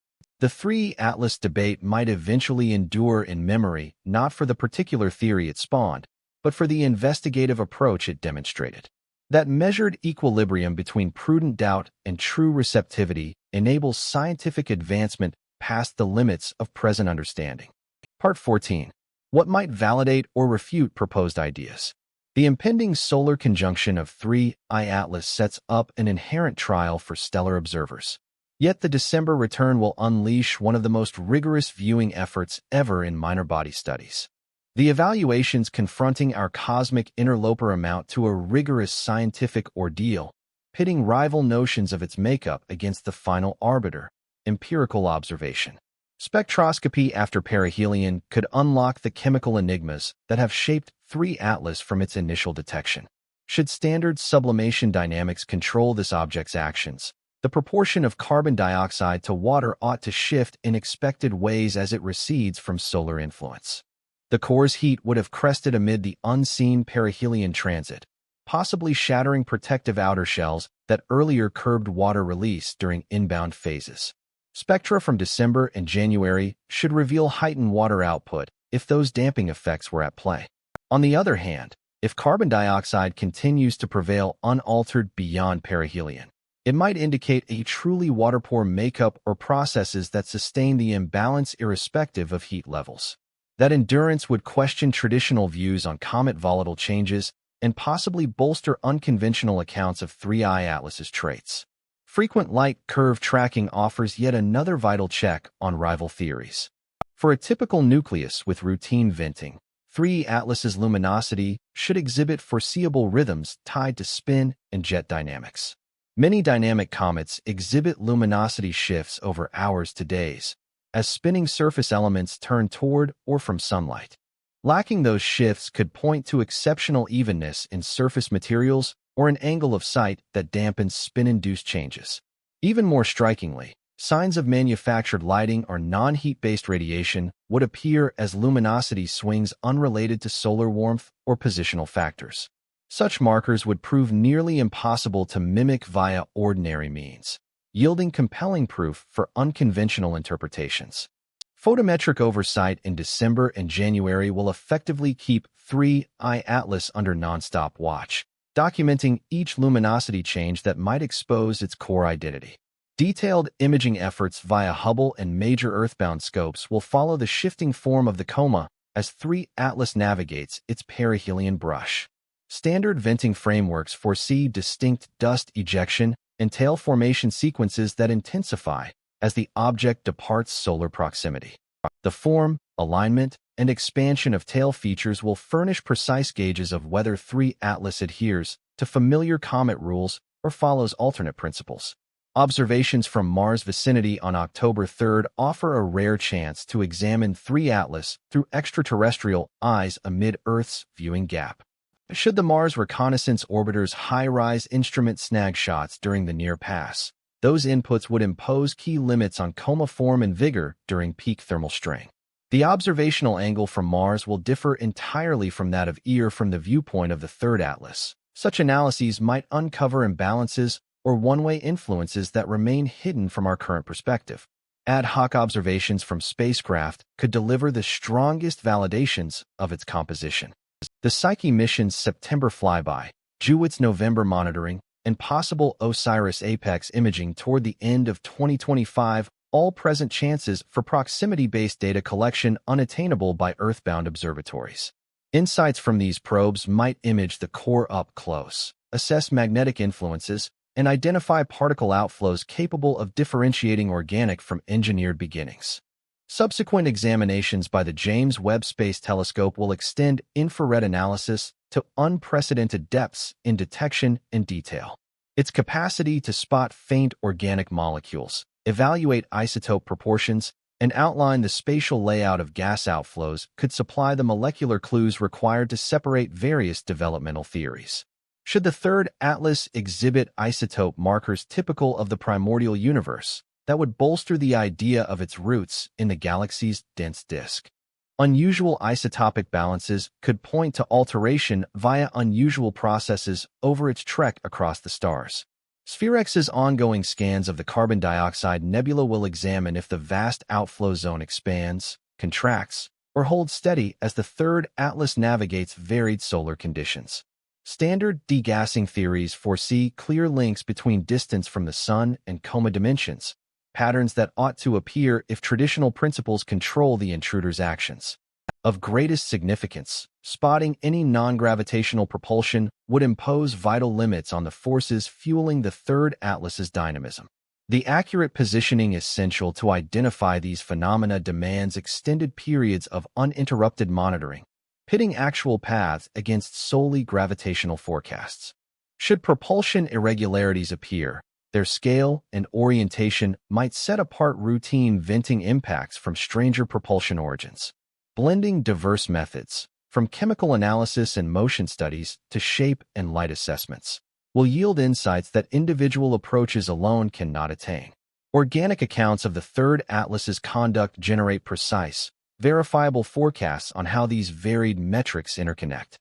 The three atlas debate might eventually endure in memory, not for the particular theory it spawned, but for the investigative approach it demonstrated. That measured equilibrium between prudent doubt and true receptivity enables scientific advancement past the limits of present understanding. Part 14. What might validate or refute proposed ideas? The impending solar conjunction of 3I Atlas sets up an inherent trial for stellar observers. Yet the December return will unleash one of the most rigorous viewing efforts ever in minor body studies. The evaluations confronting our cosmic interloper amount to a rigorous scientific ordeal, pitting rival notions of its makeup against the final arbiter, empirical observation. Spectroscopy after perihelion could unlock the chemical enigmas that have shaped 3 Atlas from its initial detection. Should standard sublimation dynamics control this object's actions, the proportion of carbon dioxide to water ought to shift in expected ways as it recedes from solar influence. The core's heat would have crested amid the unseen perihelion transit, possibly shattering protective outer shells that earlier curbed water release during inbound phases. Spectra from December and January should reveal heightened water output if those damping effects were at play. On the other hand, if carbon dioxide continues to prevail unaltered beyond perihelion, it might indicate a truly water-poor makeup or processes that sustain the imbalance irrespective of heat levels. That endurance would question traditional views on comet volatile changes and possibly bolster unconventional accounts of 3I Atlas's traits. Frequent light curve tracking offers yet another vital check on rival theories. For a typical nucleus with routine venting, 3 Atlas's luminosity should exhibit foreseeable rhythms tied to spin and jet dynamics. Many dynamic comets exhibit luminosity shifts over hours to days, as spinning surface elements turn toward or from sunlight. Lacking those shifts could point to exceptional evenness in surface materials or an angle of sight that dampens spin-induced changes. Even more strikingly, signs of manufactured lighting or non-heat-based radiation would appear as luminosity swings unrelated to solar warmth or positional factors. Such markers would prove nearly impossible to mimic via ordinary means, yielding compelling proof for unconventional interpretations. Photometric oversight in December and January will effectively keep 3I Atlas under nonstop watch, documenting each luminosity change that might expose its core identity. Detailed imaging efforts via Hubble and major Earthbound scopes will follow the shifting form of the coma as 3 Atlas navigates its perihelion brush. Standard venting frameworks foresee distinct dust ejection and tail formation sequences that intensify as the object departs solar proximity. The form, alignment, and expansion of tail features will furnish precise gauges of whether 3 Atlas adheres to familiar comet rules or follows alternate principles. Observations from Mars' vicinity on October 3rd offer a rare chance to examine 3 Atlas through extraterrestrial eyes amid Earth's viewing gap. Should the Mars Reconnaissance Orbiter's high-rise instrument snag shots during the near pass, those inputs would impose key limits on coma form and vigor during peak thermal strain. The observational angle from Mars will differ entirely from that of Ear from the viewpoint of the 3rd Atlas. Such analyses might uncover imbalances or one-way influences that remain hidden from our current perspective. Ad hoc observations from spacecraft could deliver the strongest validations of its composition. The Psyche mission's September flyby, Jewett's November monitoring, and possible OSIRIS-APEX imaging toward the end of 2025 all present chances for proximity-based data collection unattainable by Earthbound observatories. Insights from these probes might image the core up close, assess magnetic influences, and identify particle outflows capable of differentiating organic from engineered beginnings. Subsequent examinations by the James Webb Space Telescope will extend infrared analysis to unprecedented depths in detection and detail. Its capacity to spot faint organic molecules, evaluate isotope proportions, and outline the spatial layout of gas outflows could supply the molecular clues required to separate various developmental theories. Should the 3rd Atlas exhibit isotope markers typical of the primordial universe, that would bolster the idea of its roots in the galaxy's dense disk. Unusual isotopic balances could point to alteration via unusual processes over its trek across the stars. SphereX's ongoing scans of the carbon dioxide nebula will examine if the vast outflow zone expands, contracts, or holds steady as the third atlas navigates varied solar conditions. Standard degassing theories foresee clear links between distance from the Sun and coma dimensions, patterns that ought to appear if traditional principles control the intruder's actions. Of greatest significance, spotting any non-gravitational propulsion would impose vital limits on the forces fueling the third atlas's dynamism. The accurate positioning essential to identify these phenomena demands extended periods of uninterrupted monitoring, pitting actual paths against solely gravitational forecasts. Should propulsion irregularities appear, their scale and orientation might set apart routine venting impacts from stranger propulsion origins. Blending diverse methods, from chemical analysis and motion studies to shape and light assessments, will yield insights that individual approaches alone cannot attain. Organic accounts of the third atlas's conduct generate precise, verifiable forecasts on how these varied metrics interconnect.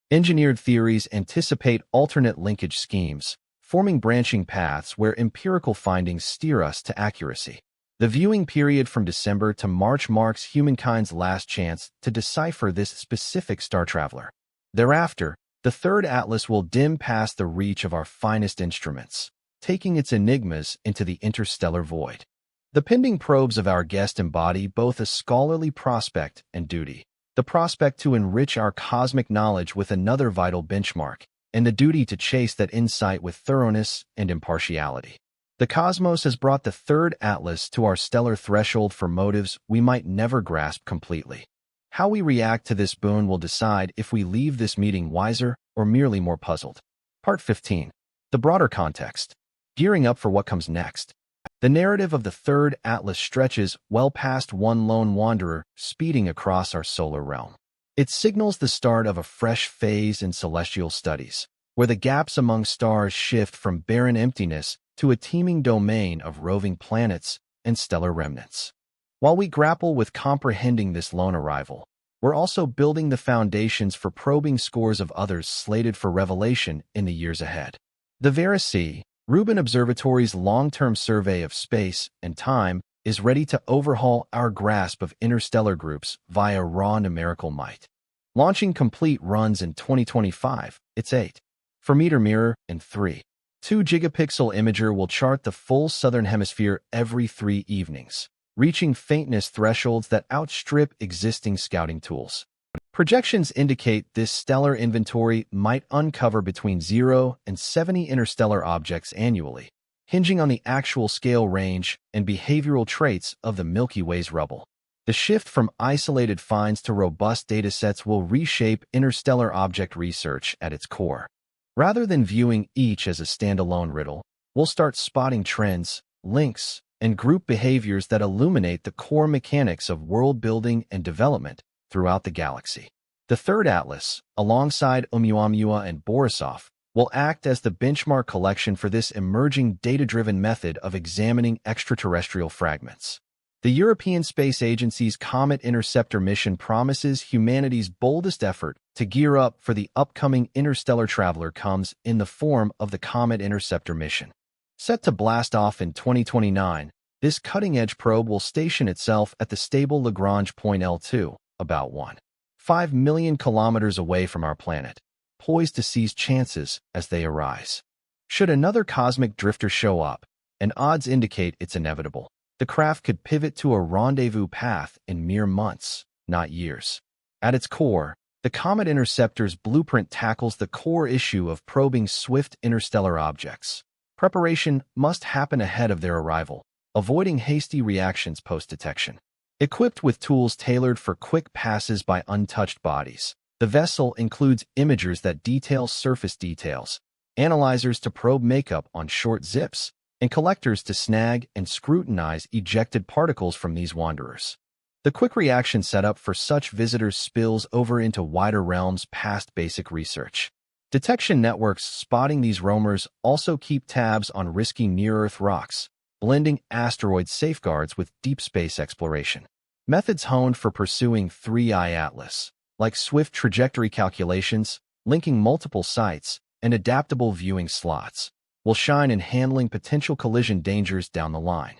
Engineered theories anticipate alternate linkage schemes, forming branching paths where empirical findings steer us to accuracy. The viewing period from December to March marks humankind's last chance to decipher this specific star traveler. Thereafter, the third atlas will dim past the reach of our finest instruments, taking its enigmas into the interstellar void. The pending probes of our guest embody both a scholarly prospect and duty. The prospect to enrich our cosmic knowledge with another vital benchmark, and the duty to chase that insight with thoroughness and impartiality. The cosmos has brought the third atlas to our stellar threshold for motives we might never grasp completely. How we react to this boon will decide if we leave this meeting wiser or merely more puzzled. Part 15. The broader context. Gearing up for what comes next. The narrative of the third atlas stretches well past one lone wanderer speeding across our solar realm. It signals the start of a fresh phase in celestial studies, where the gaps among stars shift from barren emptiness to a teeming domain of roving planets and stellar remnants. While we grapple with comprehending this lone arrival, we're also building the foundations for probing scores of others slated for revelation in the years ahead. The Vera C. Rubin Observatory's long-term survey of space and time is ready to overhaul our grasp of interstellar groups via raw numerical might. Launching complete runs in 2025, it's 8. For Meter Mirror in 3. 2 gigapixel imager will chart the full southern hemisphere every 3 evenings, reaching faintness thresholds that outstrip existing scouting tools. Projections indicate this stellar inventory might uncover between 0 and 70 interstellar objects annually, hinging on the actual scale range and behavioral traits of the Milky Way's rubble. The shift from isolated finds to robust datasets will reshape interstellar object research at its core. Rather than viewing each as a standalone riddle, we'll start spotting trends, links, and group behaviors that illuminate the core mechanics of world building and development throughout the galaxy. The third atlas, alongside Oumuamua and Borisov, will act as the benchmark collection for this emerging data-driven method of examining extraterrestrial fragments. The European Space Agency's Comet Interceptor mission promises humanity's boldest effort to gear up for the upcoming interstellar traveler comes in the form of the Comet Interceptor mission. Set to blast off in 2029, this cutting-edge probe will station itself at the stable Lagrange point L2, about 1.5 million kilometers away from our planet, poised to seize chances as they arise. Should another cosmic drifter show up, and odds indicate it's inevitable, the craft could pivot to a rendezvous path in mere months, not years. At its core, the Comet Interceptor's blueprint tackles the core issue of probing swift interstellar objects. Preparation must happen ahead of their arrival, avoiding hasty reactions post-detection. Equipped with tools tailored for quick passes by untouched bodies, the vessel includes imagers that detail surface details, analyzers to probe makeup on short zips, and collectors to snag and scrutinize ejected particles from these wanderers. The quick reaction setup for such visitors spills over into wider realms past basic research. Detection networks spotting these roamers also keep tabs on risky near-Earth rocks, blending asteroid safeguards with deep space exploration. Methods honed for pursuing 3I Atlas, like swift trajectory calculations, linking multiple sites, and adaptable viewing slots, will shine in handling potential collision dangers down the line.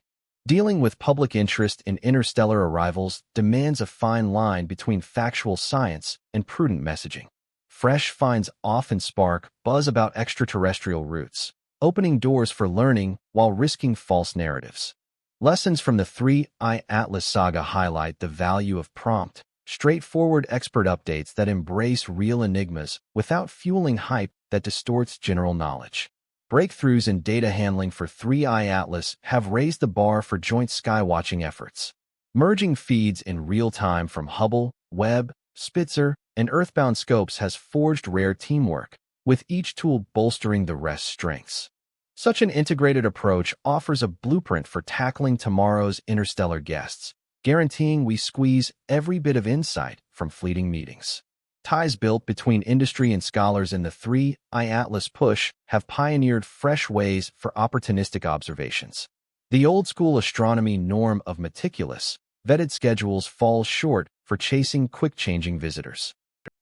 Dealing with public interest in interstellar arrivals demands a fine line between factual science and prudent messaging. Fresh finds often spark buzz about extraterrestrial routes, opening doors for learning while risking false narratives. Lessons from the 3I Atlas saga highlight the value of prompt, straightforward expert updates that embrace real enigmas without fueling hype that distorts general knowledge. Breakthroughs in data handling for 3I Atlas have raised the bar for joint skywatching efforts. Merging feeds in real time from Hubble, Webb, Spitzer, and Earthbound scopes has forged rare teamwork, with each tool bolstering the rest's strengths. Such an integrated approach offers a blueprint for tackling tomorrow's interstellar guests, guaranteeing we squeeze every bit of insight from fleeting meetings. Ties built between industry and scholars in the 3I Atlas push have pioneered fresh ways for opportunistic observations. The old-school astronomy norm of meticulous, vetted schedules falls short for chasing quick-changing visitors.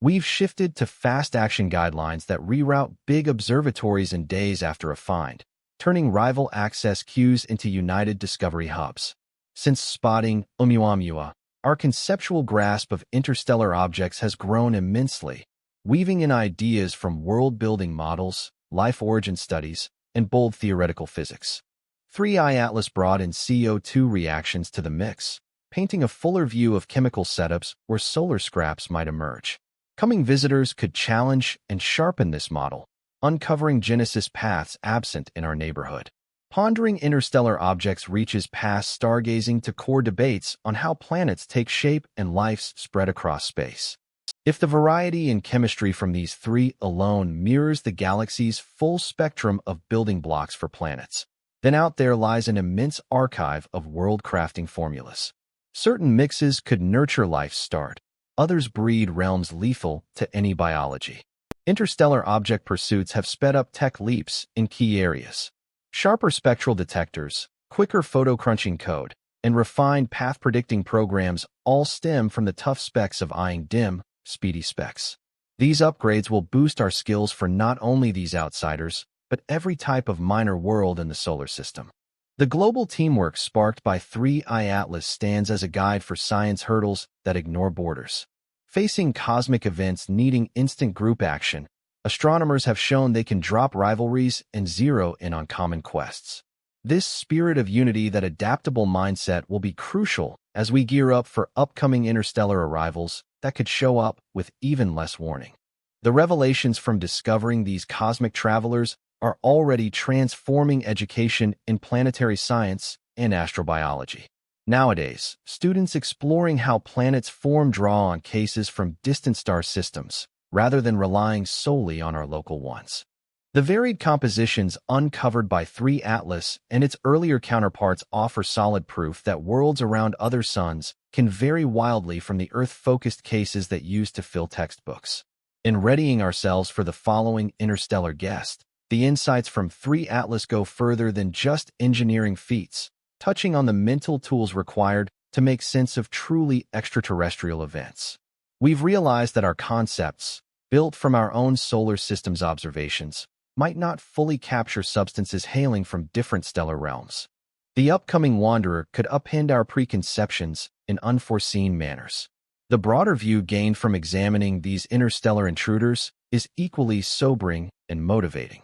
We've shifted to fast-action guidelines that reroute big observatories in days after a find, turning rival access queues into united discovery hubs. Since spotting Oumuamua, our conceptual grasp of interstellar objects has grown immensely, weaving in ideas from world-building models, life origin studies, and bold theoretical physics. 3I Atlas brought in CO2 reactions to the mix, painting a fuller view of chemical setups where solar scraps might emerge. Coming visitors could challenge and sharpen this model, uncovering genesis paths absent in our neighborhood. Pondering interstellar objects reaches past stargazing to core debates on how planets take shape and lives spread across space. If the variety in chemistry from these three alone mirrors the galaxy's full spectrum of building blocks for planets, then out there lies an immense archive of world-crafting formulas. Certain mixes could nurture life's start, others breed realms lethal to any biology. Interstellar object pursuits have sped up tech leaps in key areas. Sharper spectral detectors, quicker photo-crunching code, and refined path-predicting programs all stem from the tough specs of eyeing dim, speedy specs. These upgrades will boost our skills for not only these outsiders, but every type of minor world in the solar system. The global teamwork sparked by 3I Atlas stands as a guide for science hurdles that ignore borders. Facing cosmic events needing instant group action, astronomers have shown they can drop rivalries and zero in on common quests. This spirit of unity, that adaptable mindset, will be crucial as we gear up for upcoming interstellar arrivals that could show up with even less warning. The revelations from discovering these cosmic travelers are already transforming education in planetary science and astrobiology. Nowadays, students exploring how planets form draw on cases from distant star systems, rather than relying solely on our local ones. The varied compositions uncovered by 3I Atlas and its earlier counterparts offer solid proof that worlds around other suns can vary wildly from the Earth-focused cases that used to fill textbooks. In readying ourselves for the following interstellar guest, the insights from 3I Atlas go further than just engineering feats, touching on the mental tools required to make sense of truly extraterrestrial events. We've realized that our concepts, built from our own solar system's observations, might not fully capture substances hailing from different stellar realms. The upcoming wanderer could upend our preconceptions in unforeseen manners. The broader view gained from examining these interstellar intruders is equally sobering and motivating.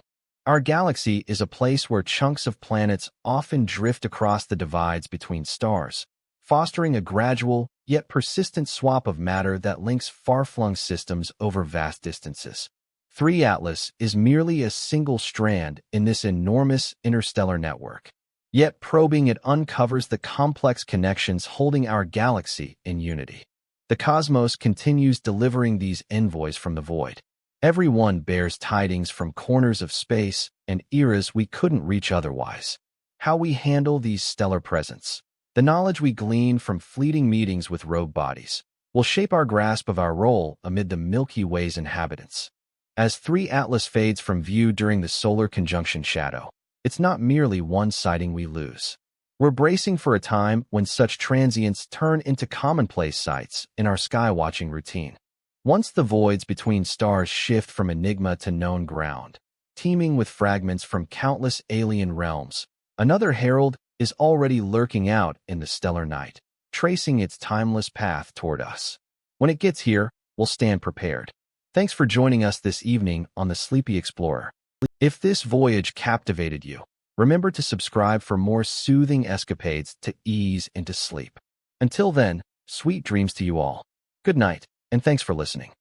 Our galaxy is a place where chunks of planets often drift across the divides between stars, fostering a gradual yet persistent swap of matter that links far-flung systems over vast distances. 3I Atlas is merely a single strand in this enormous interstellar network. Yet probing it uncovers the complex connections holding our galaxy in unity. The cosmos continues delivering these envoys from the void. Every one bears tidings from corners of space and eras we couldn't reach otherwise. How we handle these stellar presents, the knowledge we glean from fleeting meetings with rogue bodies, will shape our grasp of our role amid the Milky Way's inhabitants. As 3I Atlas fades from view during the solar conjunction shadow, it's not merely one sighting we lose. We're bracing for a time when such transients turn into commonplace sights in our sky-watching routine. Once the voids between stars shift from enigma to known ground, teeming with fragments from countless alien realms, another herald is already lurking out in the stellar night, tracing its timeless path toward us. When it gets here, we'll stand prepared. Thanks for joining us this evening on the Sleepy Explorer. If this voyage captivated you, remember to subscribe for more soothing escapades to ease into sleep. Until then, sweet dreams to you all. Good night, and thanks for listening.